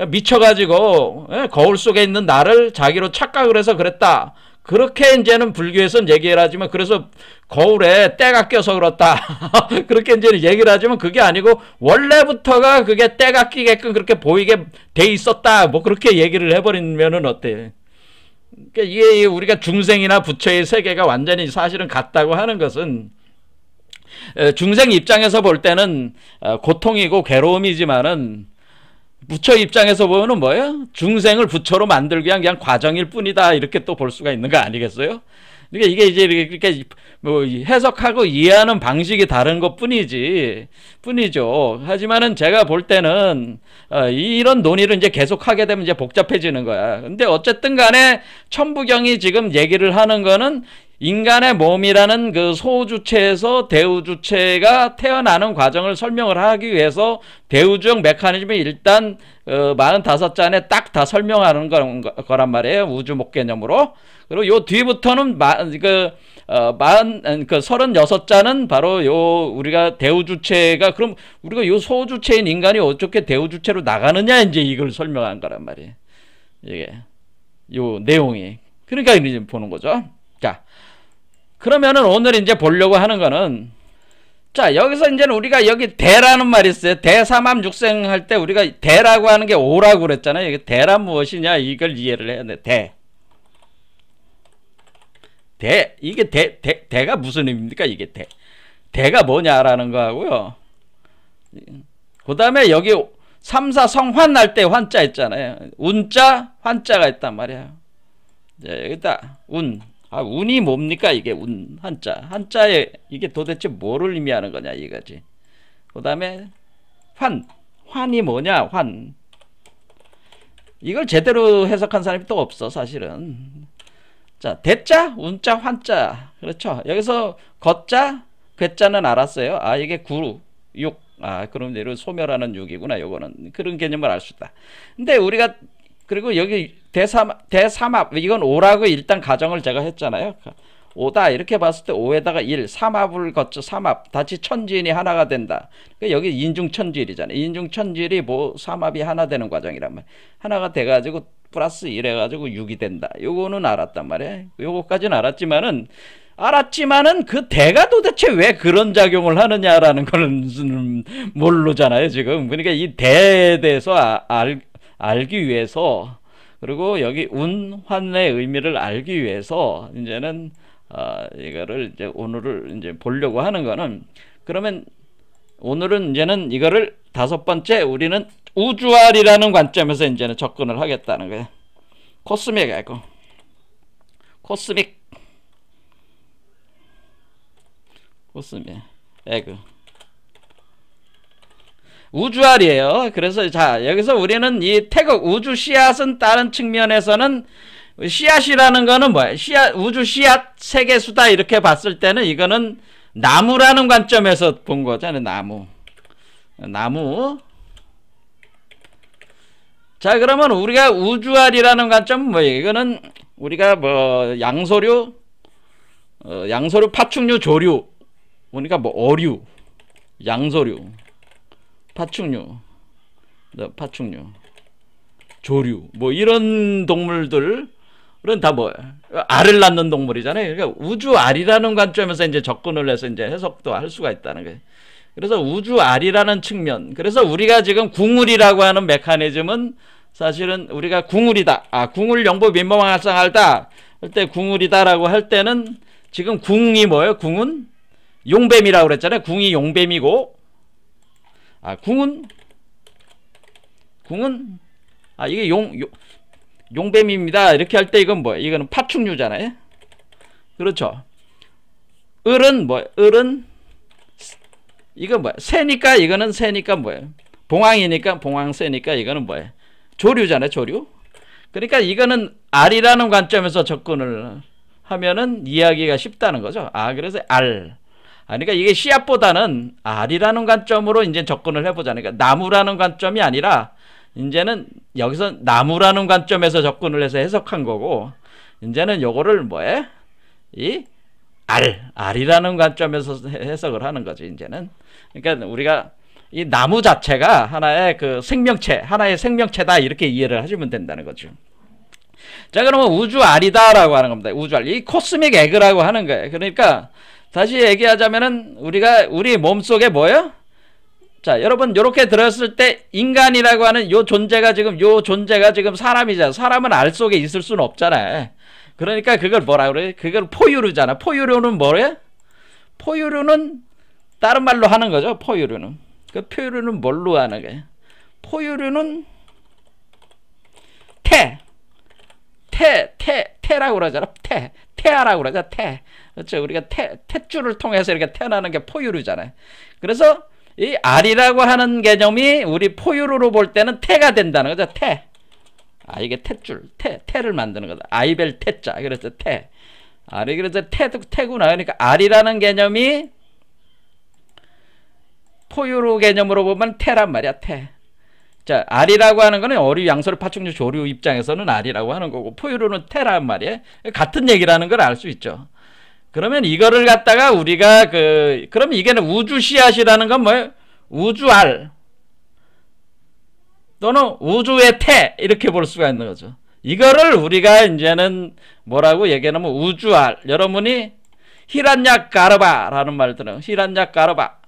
미쳐가지고 거울 속에 있는 나를 자기로 착각을 해서 그랬다. 그렇게 이제는 불교에서는 얘기를 하지만 그래서 거울에 때가 껴서 그렇다. 그렇게 이제는 얘기를 하지만 그게 아니고 원래부터가 그게 때가 끼게끔 그렇게 보이게 돼 있었다. 뭐 그렇게 얘기를 해버리면은 어때? 그러니까 이게 우리가 중생이나 부처의 세계가 완전히 사실은 같다고 하는 것은 중생 입장에서 볼 때는 고통이고 괴로움이지만은 부처 입장에서 보면은 뭐예요? 중생을 부처로 만들기 위한 그냥 과정일 뿐이다. 이렇게 또 볼 수가 있는 거 아니겠어요? 그러니까 이게 이제 이렇게 뭐 해석하고 이해하는 방식이 다른 것 뿐이죠. 하지만은 제가 볼 때는 이런 논의를 이제 계속하게 되면 이제 복잡해지는 거야. 근데 어쨌든 간에 천부경이 지금 얘기를 하는 거는 인간의 몸이라는 그 소주체에서 대우주체가 태어나는 과정을 설명을 하기 위해서 대우주형 메커니즘이 일단 45잔에 딱 다 설명하는 거란 말이에요. 우주목 개념으로. 그리고 요 뒤부터는 36잔은 바로 요 우리가 대우주체가, 그럼 우리가 요 소주체인 인간이 어떻게 대우주체로 나가느냐, 이제 이걸 설명한 거란 말이에요. 이게 요 내용이. 그러니까 이제 보는 거죠. 자, 그러면은 오늘 이제 보려고 하는 거는, 자, 여기서 이제는 우리가 여기 대라는 말이 있어요. 대삼합 육생 할 때 우리가 대라고 하는 게 오라고 그랬잖아요. 이게 대란 무엇이냐, 이걸 이해를 해야 돼. 이게 대가 무슨 의미입니까? 이게 대가 뭐냐라는 거하고요. 그 다음에 여기 삼사성환 할 때 환자 있잖아요. 운자, 환자가 있단 말이에요. 여기다 운이 뭡니까? 이게 한자에 이게 도대체 뭐를 의미하는 거냐 이거지. 그 다음에 환이 뭐냐, 이걸 제대로 해석한 사람이 또 없어 사실은. 자, 대자, 운자, 환자. 그렇죠. 여기서 거자, 괴자는 알았어요. 아, 이게 육. 아, 그럼 얘를 소멸하는 육이구나. 요거는 그런 개념을 알 수 있다. 근데 우리가, 그리고 여기 대삼합, 이건 오라고 일단 가정을 제가 했잖아요. 오다 이렇게 봤을 때 오에다가 삼합을 거쳐 삼합, 다시 천지인이 하나가 된다. 그러니까 여기 인중천지일이잖아요. 인중천지일이 뭐 삼합이 하나 되는 과정이란 말이에요. 하나가 돼가지고 플러스 1 해가지고 6이 된다. 요거는 알았단 말이에요. 요거까지는 알았지만은 그 대가 도대체 왜 그런 작용을 하느냐라는 거는 모르잖아요 지금. 그러니까 이 대에 대해서 알기 위해서, 그리고 여기 운환의 의미를 알기 위해서 이제는 이거를 이제 오늘을 이제 보려고 하는 거는, 그러면 오늘은 이제는 이거를 다섯 번째 우리는 우주알이라는 관점에서 이제는 접근을 하겠다는 거예요. 코스믹 에그 우주알이에요. 그래서 자, 여기서 우리는 이 태극 우주 씨앗은 다른 측면에서는 씨앗이라는 거는 뭐야? 우주 씨앗 세계수다 이렇게 봤을 때는 이거는 나무라는 관점에서 본 거잖아요. 나무. 자, 그러면 우리가 우주알이라는 관점은 뭐예요? 이거는 우리가 뭐 양서류, 파충류, 조류, 그러니까 뭐 어류, 양서류, 파충류, 조류, 뭐 이런 동물들은 다 뭐예요? 알을 낳는 동물이잖아요. 그러니까 우주알이라는 관점에서 이제 접근을 해서 이제 해석도 할 수가 있다는 거예요. 그래서 우주알이라는 측면. 그래서 우리가 지금 궁울이라고 하는 메커니즘은 사실은 우리가 궁울이다. 궁울 영보 민법학상할다 할 때 궁울이다라고 할 때는 지금 궁이 뭐예요? 궁은 용뱀이라고 그랬잖아요. 궁이 용뱀이고, 궁은 이게 용뱀입니다. 이렇게 할 때 이건 뭐예요? 이거는 파충류잖아요. 그렇죠. 을은 뭐예요? 이건 뭐야? 새니까 이거는 새니까 뭐예요? 봉황이니까 봉황새니까 이거는 뭐예요? 조류잖아요, 조류. 그러니까 이거는 알이라는 관점에서 접근을 하면은 이해하기가 쉽다는 거죠. 그래서 그러니까 이게 씨앗보다는 알이라는 관점으로 이제 접근을 해보자니까. 그러니까 나무라는 관점이 아니라 이제는 여기서 나무라는 관점에서 접근을 해서 해석한 거고, 이제는 요거를 뭐예요? 이 알이라는 관점에서 해석을 하는 거지, 이제는. 그러니까 우리가 이 나무 자체가 하나의 그 하나의 생명체다, 이렇게 이해를 하시면 된다는 거죠. 자, 그러면 우주알이다라고 하는 겁니다. 우주알. 이 코스믹 에그라고 하는 거예요. 그러니까 다시 얘기하자면은 우리 몸속에 뭐예요? 자, 여러분 요렇게 들었을 때 인간이라고 하는 요 존재가 지금 사람이잖아. 사람은 알 속에 있을 수는 없잖아요. 그러니까 그걸 뭐라 그래? 그걸 포유류잖아. 포유류는 뭐래? 포유류는 다른 말로 하는 거죠. 포유류는. 그 포유류는 뭘로 하는 거예요? 포유류는 태라고 그러잖아. 태아라고 그러잖아. 그렇죠. 우리가 tet줄을 통해서 이렇게 태어나는 게 포유류잖아요. 그래서 이 알이라고 하는 개념이 우리 포유류로 볼 때는 태가 된다는 거죠. 이게 tet줄, 태를 만드는 거다. 아이벨 태자. 그래서 알이 그래서 태구나. 그러니까 알이라는 개념이 포유류 개념으로 보면 태란 말이야. 자, 알이라고 하는 거는 어류, 양서류, 파충류, 조류 입장에서는 알이라고 하는 거고, 포유류는 태란 말이에요. 같은 얘기라는 걸 알 수 있죠. 그러면 이거를 갖다가 우리가 그럼 이게 우주 씨앗이라는 건 뭐예요? 우주알 또는 우주의 태 이렇게 볼 수가 있는 거죠. 이거를 우리가 이제는 뭐라고 얘기하면 우주알. 여러분이 히란냐 가르바라는 말 들어요. 히란냐 가르바.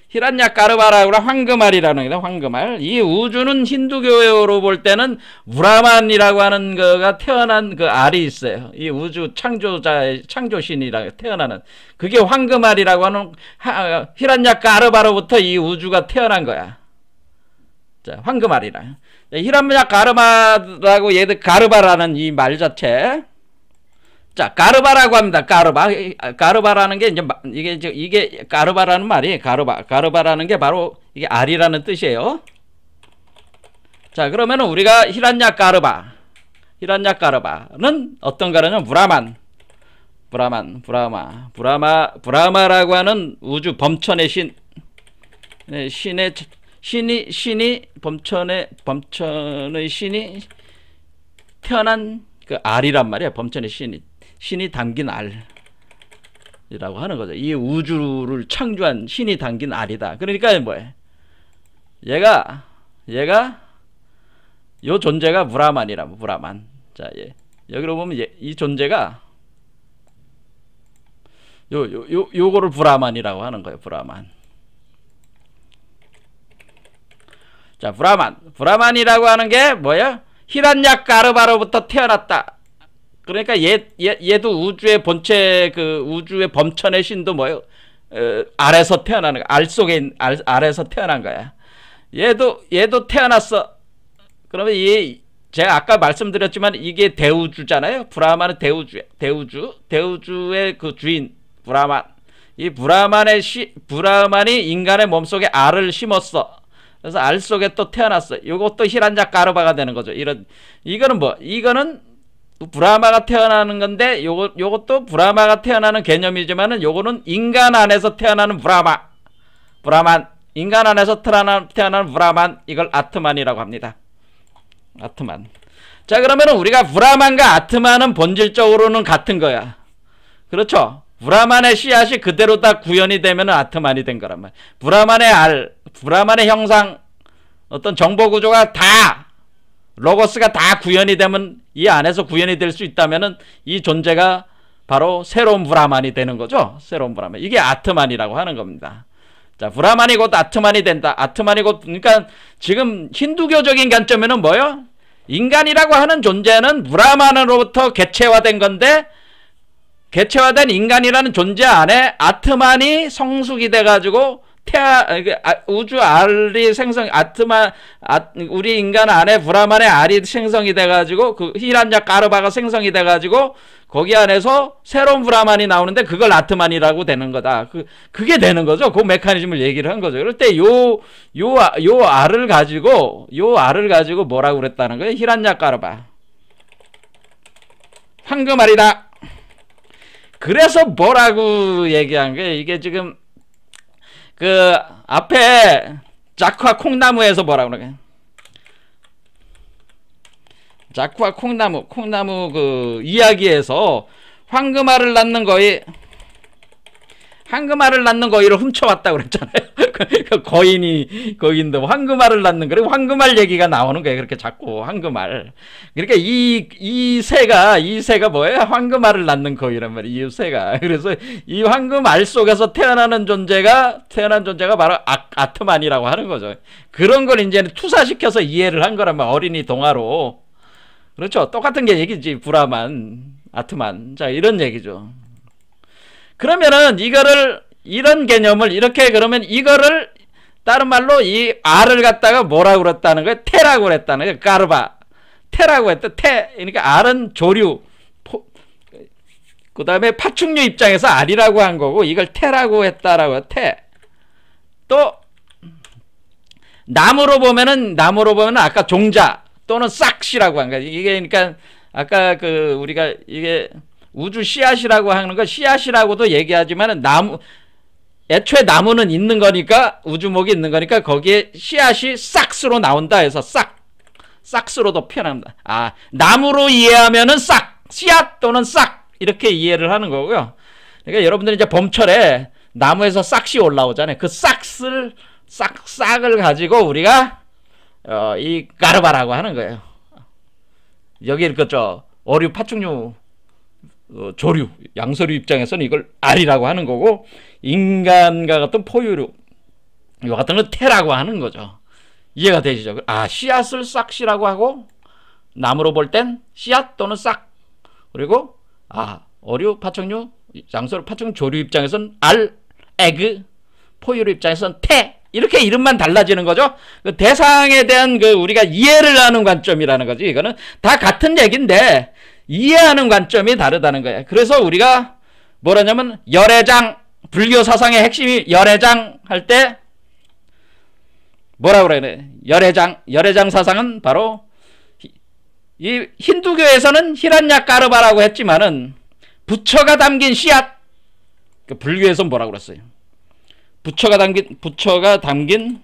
히란냐 가르바라고 황금알이라는 거다. 황금알. 이 우주는 힌두교로 볼 때는 브라만이라고 하는 거가 태어난 그 알이 있어요. 이 우주 창조자의 창조신이라고 태어나는 그게 황금알이라고 하는 히란냐 가르바로부터 이 우주가 태어난 거야. 자, 황금알이라. 히란냐 가르바라고 얘들 가르바라는 이 말 자체. 자, 가르바라고 합니다. 가르바라는 게 이게 가르바라는 말이 가르바라는 게 바로 이게 알이라는 뜻이에요. 자, 그러면은 우리가 히란냐 가르바는 어떤 가르냐면 브라마라고 하는 우주 범천의 신이 범천의 신이 태어난 그 알이란 말이야. 범천의 신이 담긴 알이라고 하는 거죠. 이 우주를 창조한 신이 담긴 알이다. 그러니까 뭐예요? 얘가 요 존재가 브라만이라고. 브라만. 자, 여기로 보면 이 존재가 요거를 브라만이라고 하는 거예요. 브라만. 자, 브라만이라고 하는 게 뭐예요? 히란냐 가르바로부터 태어났다. 그러니까 얘도 우주의 본체, 우주의 범천의 신도 뭐예요? 알에서 태어나는 거야. 알 속에 알에서 태어난 거야. 얘도 태어났어. 그러면 제가 아까 말씀드렸지만 이게 대우주잖아요. 브라만은 대우주의 그 주인 브라만. 이 브라만이 인간의 몸속에 알을 심었어. 그래서 알 속에 또 태어났어. 이것도 히란냐 가르바가 되는 거죠. 이거는 브라마가 태어나는 건데 요것도 브라마가 태어나는 개념이지만은 요거는 인간 안에서 태어나는 브라만. 인간 안에서 태어나는 브라만. 이걸 아트만이라고 합니다. 아트만. 자, 그러면은 우리가 브라만과 아트만은 본질적으로는 같은 거야. 그렇죠? 브라만의 씨앗이 그대로 다 구현이 되면 아트만이 된 거란 말이야. 브라만의 형상, 어떤 정보 구조가 다 로고스가 다 구현이 되면 이 안에서 구현이 될 수 있다면은 이 존재가 바로 새로운 브라만이 되는 거죠. 새로운 브라만. 이게 아트만이라고 하는 겁니다. 자, 브라만이 곧 아트만이 된다. 아트만이 곧 그러니까 지금 힌두교적인 관점에는 뭐요? 인간이라고 하는 존재는 브라만으로부터 개체화된 건데 개체화된 인간이라는 존재 안에 아트만이 성숙이 돼가지고 우주 알이 우리 인간 안에 브라만의 알이 생성이 돼가지고 그 히란냐 가르바가 생성이 돼가지고 거기 안에서 새로운 브라만이 나오는데 그걸 아트만이라고 되는 거다. 그게 되는 거죠. 그 메커니즘을 얘기를 한 거죠. 그럴 때 요 알을 가지고 뭐라고 그랬다는 거예요? 히란냐 가르바. 황금알이다. 그래서 뭐라고 얘기한 거예요? 이게 지금 그 앞에 자쿠와 콩나무에서 뭐라고 그러게? 자쿠와 콩나무 그 이야기에서 황금알을 낳는 거위를 훔쳐왔다고 그랬잖아요. 거인도 황금알을 낳는 그리고 황금알 얘기가 나오는 거예요. 그렇게 자꾸 황금알. 그러니까 이 새가 뭐예요? 황금알을 낳는 거위란 말이에요. 이 새가. 그래서 이 황금알 속에서 태어난 존재가 바로 아트만이라고 하는 거죠. 그런 걸 이제 투사시켜서 이해를 한 거란 말이에요. 어린이 동화로. 그렇죠. 똑같은 게 얘기지. 브라만, 아트만. 자, 이런 얘기죠. 그러면은 이런 개념을 이렇게 그러면 이거를 다른 말로 이 알을 갖다가 뭐라고 그랬다는 거예요? 태라고 그랬다는 거예요. 까르바. 태라고 했다. 태. 그러니까 알은 조류. 그 다음에 파충류 입장에서 알이라고 한 거고 이걸 태라고 했다라고 해요. 태. 또 나무로 보면은 아까 종자 또는 싹시라고 한 거예요. 이게 그러니까 아까 그 우리가 이게 우주 씨앗이라고 하는 거 씨앗이라고도 얘기하지만은 애초에 나무는 있는 거니까 우주목이 있는 거니까 거기에 씨앗이 싹스로 나온다 해서 싹스로도 표현합니다. 아, 나무로 이해하면은 씨앗 또는 싹 이렇게 이해를 하는 거고요. 그러니까 여러분들이 이제 봄철에 나무에서 싹이 올라오잖아요. 그 싹을 가지고 우리가 이 까르바라고 하는 거예요. 여기 그저 어류 파충류 조류 양서류 입장에서는 이걸 알이라고 하는 거고 인간과 같은 포유류 이와 같은 건 태라고 하는 거죠. 이해가 되시죠? 아, 씨앗을 싹시라고 하고 나무로 볼 땐 씨앗 또는 싹 그리고 어류 파충류 양서류 파충류 조류 입장에서는 알 에그 포유류 입장에서는 태 이렇게 이름만 달라지는 거죠. 그 대상에 대한 그 우리가 이해를 하는 관점이라는 거지. 이거는 다 같은 얘기인데 이해하는 관점이 다르다는 거예요. 그래서 우리가 뭐라냐면 열애장 불교 사상의 핵심이 열애장 할 때 뭐라 그래? 열애장 사상은 바로 이 힌두교에서는 히란야 까르바라고 했지만은 부처가 담긴 씨앗 불교에서는 뭐라고 그랬어요? 부처가 담긴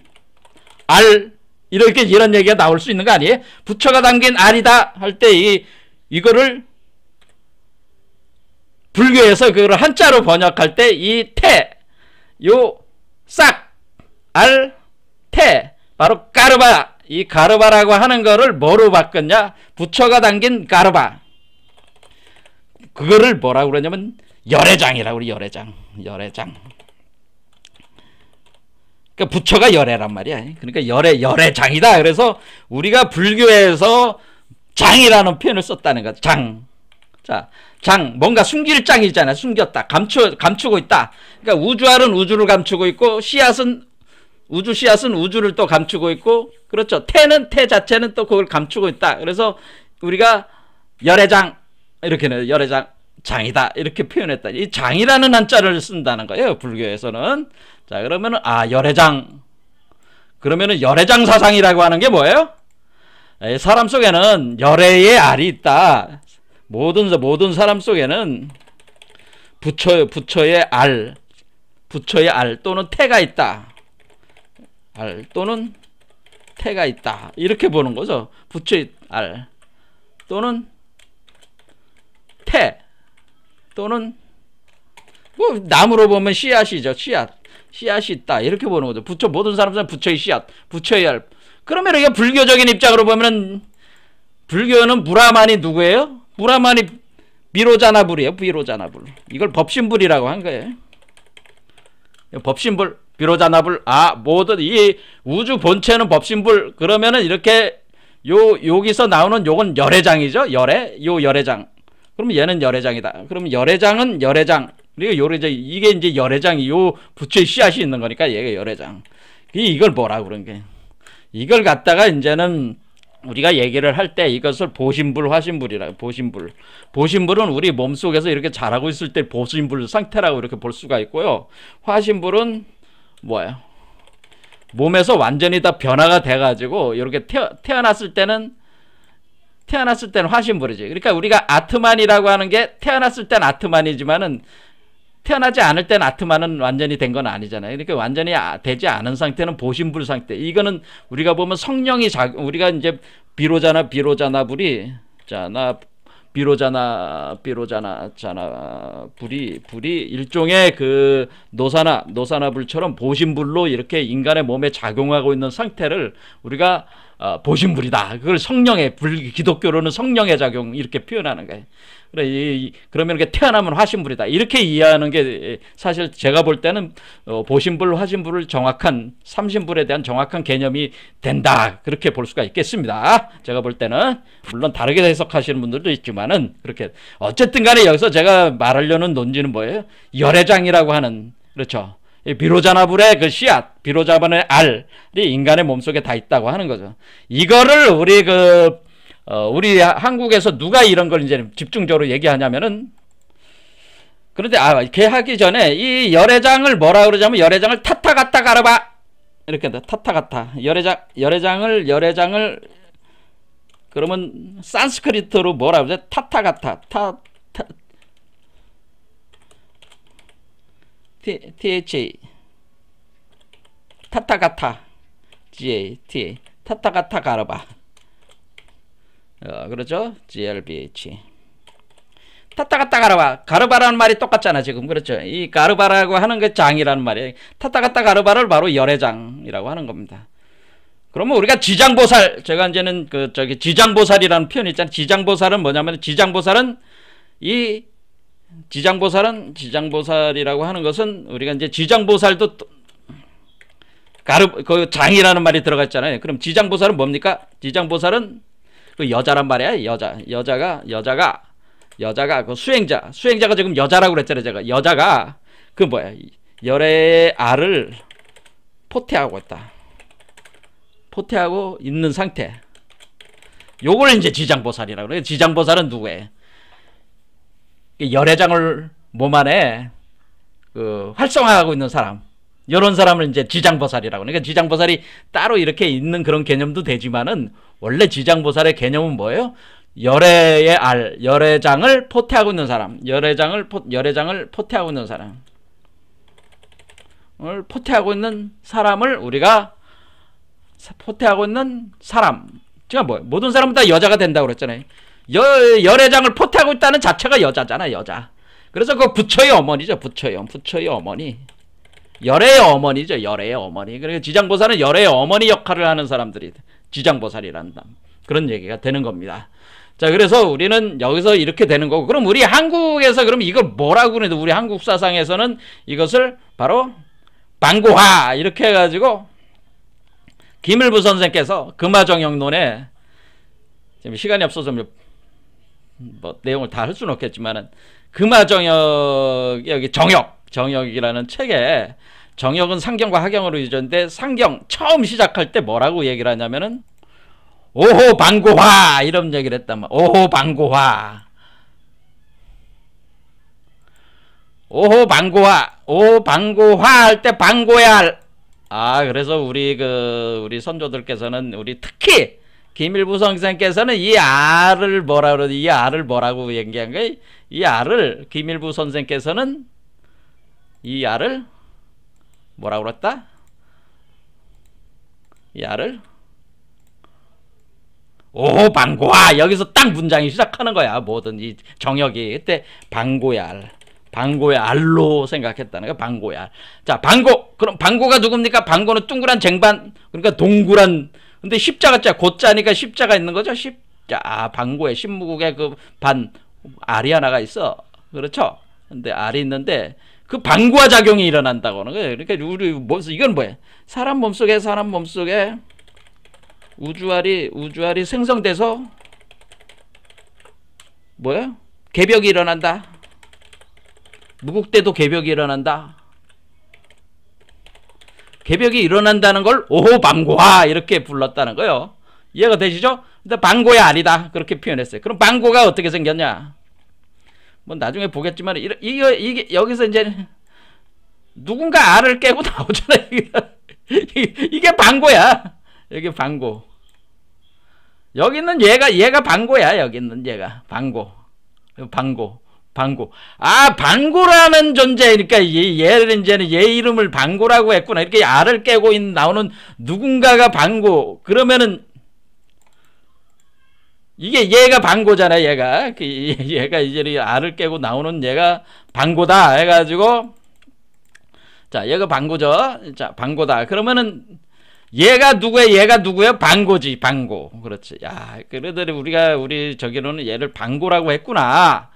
알 이렇게 이런 얘기가 나올 수 있는 거 아니에요? 부처가 담긴 알이다 할 때 이거를 불교에서 그걸 한자로 번역할 때 이 태, 요 싹, 알, 태 바로 까르바 이 까르바라고 하는 거를 뭐로 바꿨냐? 부처가 담긴 까르바 그거를 뭐라고 그러냐면 열애장이라고 그래. 열애장 그러니까 부처가 열애란 말이야. 그러니까 열애장이다. 그래서 우리가 불교에서 장이라는 표현을 썼다는 거죠. 장 뭔가 숨길 장이잖아. 숨겼다. 감추고 있다. 그러니까 우주알은 우주를 감추고 있고 씨앗은 우주를 또 감추고 있고 그렇죠. 태 자체는 또 그걸 감추고 있다. 그래서 우리가 열애장 이렇게는 열애장 장이다 이렇게 표현했다. 이 장이라는 한자를 쓴다는 거예요. 불교에서는. 자, 그러면은 열애장. 그러면은 열애장 사상이라고 하는 게 뭐예요? 사람 속에는 열애의 알이 있다. 모든 사람 속에는 부처의 알 또는 태가 있다. 알 또는 태가 있다. 이렇게 보는 거죠. 부처의 알 또는 태 또는 뭐 나무로 보면 씨앗이죠. 씨앗이 있다. 이렇게 보는 거죠. 모든 사람들은 부처의 씨앗, 부처의 알. 그러면 이게 불교적인 입장으로 보면은 불교는 브라만이 누구예요? 브라만이 비로자나불이에요. 비로자나불. 이걸 법신불이라고 한 거예요. 법신불, 비로자나불. 모든 이 우주 본체는 법신불. 그러면은 이렇게 여기서 나오는 요건 열애장이죠. 열애장. 그러면 얘는 열애장이다. 그러면 열애장은 열애장. 그리고 이게 이제 열애장이 요 부처의 씨앗이 있는 거니까 얘가 열애장. 이걸 뭐라고 그런 게? 이걸 갖다가 이제는 우리가 얘기를 할 때 이것을 보신불, 화신불이라고. 보신불은 우리 몸속에서 이렇게 자라고 있을 때 보신불 상태라고 이렇게 볼 수가 있고요. 화신불은 뭐예요? 몸에서 완전히 다 변화가 돼가지고 이렇게 태어났을 때는 화신불이지. 그러니까 우리가 아트만이라고 하는 게 태어났을 땐 아트만이지만은 태어나지 않을 땐 아트만은 완전히 된 건 아니잖아요. 그러니까 완전히 되지 않은 상태는 보신불 상태. 이거는 우리가 보면 성령이 우리가 이제 비로자나불이 불이 일종의 그 노사나불처럼 보신불로 이렇게 인간의 몸에 작용하고 있는 상태를 우리가 보신불이다. 그걸 성령의 기독교로는 성령의 작용 이렇게 표현하는 거예요. 그러면 이렇게 태어나면 화신불이다. 이렇게 이해하는 게 사실 제가 볼 때는 보신불, 화신불을 정확한 삼신불에 대한 정확한 개념이 된다. 그렇게 볼 수가 있겠습니다. 제가 볼 때는 물론 다르게 해석하시는 분들도 있지만은 그렇게 어쨌든 간에 여기서 제가 말하려는 논지는 뭐예요? 열애장이라고 하는 그렇죠. 이 비로자나불의 그 씨앗, 비로자반의 알이 인간의 몸속에 다 있다고 하는 거죠. 이거를 우리 한국에서 누가 이런 걸 이제 집중적으로 얘기하냐면은, 그런데 걔 하기 전에 이 열애장을 뭐라 그러자면, 열애장을 타타가타 가르바 이렇게 한다. 타타가타 열애장을 그러면 산스크리트로 뭐라 그러죠? 타타가타 THA 타타가타 GAT 타타가타 가르바 그렇죠? GLBH 타타가타 가르바. 가르바라는 말이 똑같잖아 지금. 그렇죠? 이 가르바라고 하는 게 장이라는 말이에요. 타타가타 가르바를 바로 열애장이라고 하는 겁니다. 그러면 우리가 지장보살, 제가 이제는 지장보살이라는 표현이 있잖아요. 지장보살은 뭐냐면, 지장보살이라고 하는 것은, 우리가 이제 지장보살도 그 장이라는 말이 들어가 있잖아요. 그럼 지장보살은 뭡니까? 지장보살은 그 여자란 말이야. 여자가 그 수행자가 지금 여자라고 그랬잖아요. 제가 여자가 그 뭐야, 열애의 알을 포태하고 있다. 포태하고 있는 상태. 요걸 이제 지장보살이라고 그래요. 지장보살은 누구예요? 열애장을 몸 안에 활성화하고 있는 사람. 이런 사람을 이제 지장보살이라고. 그러니까 지장보살이 따로 이렇게 있는 그런 개념도 되지만은, 원래 지장보살의 개념은 뭐예요? 열애의 알, 열애장을 포태하고 있는 사람. 열애장을 포태하고 있는 사람. 포태하고 있는 사람을 우리가 포태하고 있는 사람. 제가 뭐예요? 모든 사람은 다 여자가 된다고 그랬잖아요. 열애장을 포태하고 있다는 자체가 여자잖아, 여자. 그래서 그 부처의 어머니죠, 부처의 어머니. 열애의 어머니죠, 열애의 어머니. 그러니까 지장보살은 열애의 어머니 역할을 하는 사람들이 지장보살이라는 그런 얘기가 되는 겁니다. 자, 그래서 우리는 여기서 이렇게 되는 거고, 그럼 우리 한국에서 그럼 이걸 뭐라고 그래도, 우리 한국 사상에서는 이것을 바로 방고화 이렇게 해가지고, 김일부 선생께서 금화정역론에, 지금 시간이 없어서 뭐 내용을 다 할 수는 없겠지만은, 금화정역, 여기 정역이라는 책에, 정역은 상경과 하경으로 이루어졌는데, 상경 처음 시작할 때 뭐라고 얘기를 하냐면은, 오호 방고화 이런 얘기를 했단 말이야. 오호 방고화 할 때 방고야. 그래서 우리 선조들께서는, 우리 특히 김일부 선생께서는 이 알을 뭐라고 얘기한 거예요? 이 알을, 김일부 선생께서는 이 알을 뭐라고 그랬다? 이 알을 오호 방고야. 여기서 딱 문장이 시작하는 거야. 모든 이 정역이. 그때 방고야 알로 생각했다는 거야. 방고야. 자, 방고. 그럼 방고가 누굽니까? 방고는 둥그란 쟁반, 그러니까 동그란, 근데 십자가자, 고자니까 십자가 있는 거죠. 십자. 방고에 신무국에 그 알이 하나가 있어. 그렇죠? 근데 알이 있는데 그 방고화 작용이 일어난다고 하는 거예요. 그러니까 이건 뭐야? 사람 몸속에 우주알이 생성돼서 뭐야? 개벽이 일어난다. 무국대도 개벽이 일어난다. 개벽이 일어난다는 걸 오호 방고화 이렇게 불렀다는 거예요. 이해가 되시죠? 근데 방고야 알이다 그렇게 표현했어요. 그럼 방고가 어떻게 생겼냐? 뭐 나중에 보겠지만 이게 여기서 이제 누군가 알을 깨고 나오잖아요. 이게 방고야. 여기 방고. 여기 있는 얘가 방고야. 여기 있는 얘가 방고. 방고라는 존재니까 얘를 이제는 얘 이름을 방고라고 했구나. 이렇게 알을 깨고 나오는 누군가가 방고. 그러면은 이게 얘가 방고잖아. 얘가 이제 알을 깨고 나오는 얘가 방고다 해가지고, 자, 얘가 방고죠. 자, 방고다. 그러면은 얘가 누구야? 방고지, 방고. 그렇지. 야, 그래도 우리 저기로는 얘를 방고라고 했구나.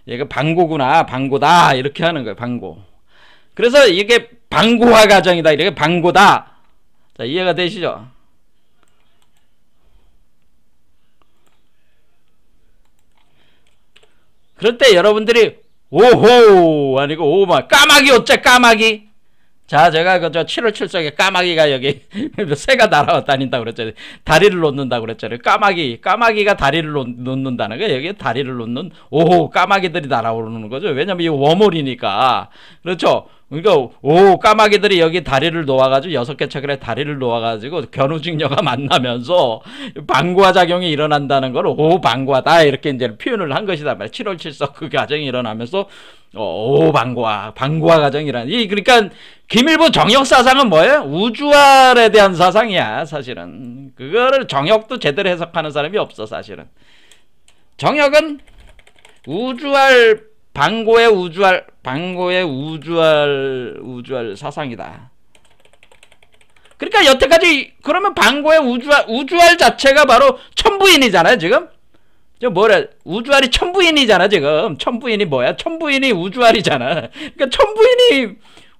얘가 방고구나. 방고다. 이렇게 하는 거예요. 방고. 그래서 이게 방고화 과정이다. 이렇게 방고다. 자, 이해가 되시죠? 그럴 때 여러분들이 오호 아니고 오마 까마귀 어째 까마귀 자, 제가 그 저 7월 7석에 까마귀가 여기 새가 날아다닌다고 그랬잖아요. 다리를 놓는다고 그랬잖아요. 까마귀가 다리를 놓는다는 거예요. 여기 다리를 놓는, 오호, 까마귀들이 날아오르는 거죠. 왜냐면 이거 워몰이니까. 그렇죠. 그러니까, 오, 까마귀들이 여기 다리를 놓아가지고, 6개 척에 다리를 놓아가지고, 견우직녀가 만나면서, 방구화 작용이 일어난다는 걸, 오, 방구하다. 이렇게 이제 표현을 한 것이다. 7월 7석 그 과정이 일어나면서, 오, 방구화 과정이란. 그러니까, 김일부 정역사상은 뭐예요? 우주활에 대한 사상이야, 사실은. 그거를 정역도 제대로 해석하는 사람이 없어, 사실은. 정역은 우주활, 방고의 우주활 사상이다. 그러니까 여태까지, 그러면 방고의 우주활 자체가 바로 천부인이잖아요, 지금? 우주활이 천부인이잖아, 지금. 천부인이 뭐야? 천부인이 우주활이잖아. 그러니까 천부인이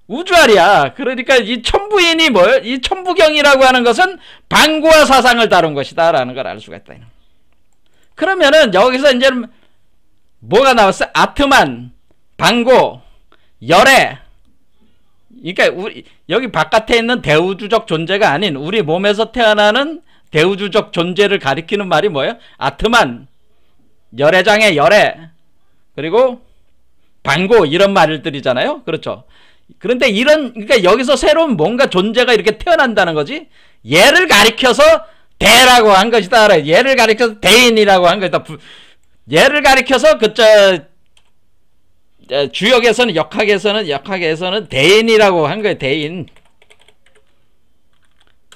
우주활이야. 그러니까 이 천부인이 뭐예요? 이 천부경이라고 하는 것은 방고와 사상을 다룬 것이다 라는 걸 알 수가 있다. 그러면은 여기서 이제 뭐가 나왔어? 아트만, 방고, 열애. 그러니까 여기 바깥에 있는 대우주적 존재가 아닌 우리 몸에서 태어나는 대우주적 존재를 가리키는 말이 뭐예요? 아트만, 열애장의 열애, 그리고 방고, 이런 말들이잖아요. 그렇죠. 그런데 그러니까 여기서 새로운 뭔가 존재가 이렇게 태어난다는 거지. 얘를 가리켜서 대라고 한 것이다. 얘를 가리켜서 대인이라고 한 것이다. 얘를 가리켜서 주역에서는 역학에서는 대인이라고 한 거예요. 대인.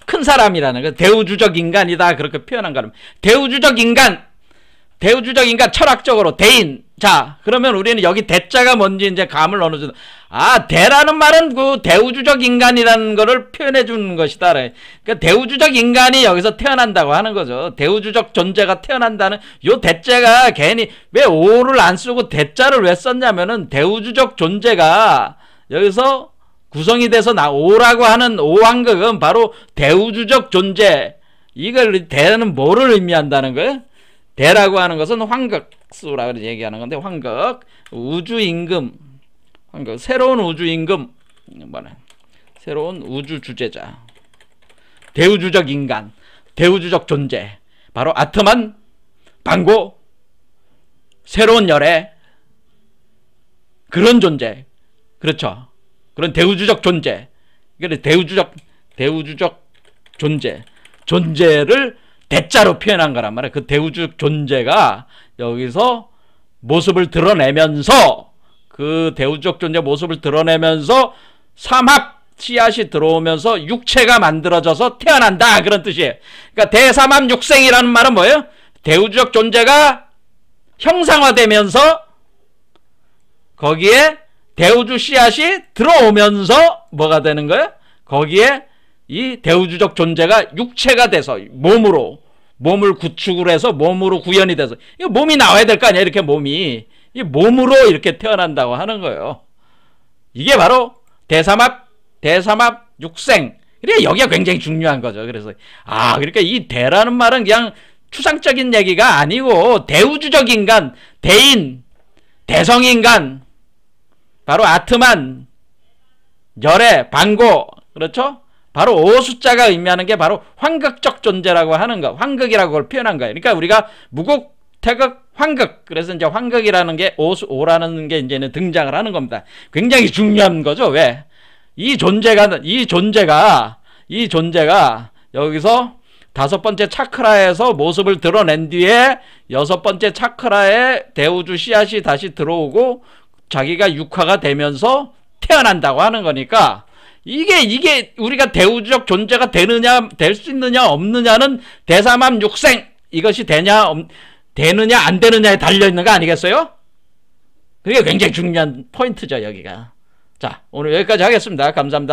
큰 사람이라는 거. 대우주적 인간이다. 그렇게 표현한 거는. 대우주적 인간 철학적으로 대인. 자, 그러면 우리는 여기 대자가 뭔지 이제 감을 어느 정도. 아, 대라는 말은 그 대우주적 인간이라는 거를 표현해 주는 것이다. 그러니까 대우주적 인간이 여기서 태어난다고 하는 거죠. 대우주적 존재가 태어난다는 요 대자가 괜히 왜 오를 안 쓰고 대자를 왜 썼냐면은 대우주적 존재가 여기서 구성이 돼서 오라고 하는 오황극은 바로 대우주적 존재. 이걸 대는 뭐를 의미한다는 거예요? 대라고 하는 것은 황극수라고 얘기하는 건데, 황극, 우주임금, 황극, 새로운 우주임금, 새로운 우주주제자, 대우주적 인간, 대우주적 존재, 바로 아트만, 방고, 새로운 열애, 그런 존재. 그렇죠. 그런 대우주적 존재. 그러니까 대우주적 존재를 대자로 표현한 거란 말이야. 그 대우주적 존재가 여기서 모습을 드러내면서, 그 대우주적 존재 모습을 드러내면서 삼합 씨앗이 들어오면서 육체가 만들어져서 태어난다. 그런 뜻이에요. 그러니까 대삼합 육생이라는 말은 뭐예요? 대우주적 존재가 형상화되면서 거기에 대우주 씨앗이 들어오면서 뭐가 되는 거예요? 거기에 이 대우주적 존재가 육체가 돼서 몸을 구축을 해서 몸으로 구현이 돼서, 이거 몸이 나와야 될 거 아니야. 이렇게 몸이 이 몸으로 이렇게 태어난다고 하는 거예요. 이게 바로 대삼합 육생. 그러니까 여기가 굉장히 중요한 거죠. 그래서 그러니까 이 대라는 말은 그냥 추상적인 얘기가 아니고 대우주적 인간, 대인, 대성인간, 바로 아트만, 열애, 방고. 그렇죠? 바로 5숫자가 의미하는 게 바로 황극적 존재라고 하는 거. 황극이라고 그걸 표현한 거예요. 그러니까 우리가 무극, 태극, 황극. 그래서 이제 황극이라는 게 5라는 게 이제는 등장을 하는 겁니다. 굉장히 중요한 거죠. 왜? 이 존재가 여기서 5번째 차크라에서 모습을 드러낸 뒤에 6번째 차크라에 대우주 씨앗이 다시 들어오고 자기가 육화가 되면서 태어난다고 하는 거니까, 이게 우리가 대우주적 존재가 될 수 있느냐 없느냐는 대삼합 육생, 이것이 되느냐 안 되느냐에 달려있는 거 아니겠어요? 그게 굉장히 중요한 포인트죠, 여기가. 자, 오늘 여기까지 하겠습니다. 감사합니다.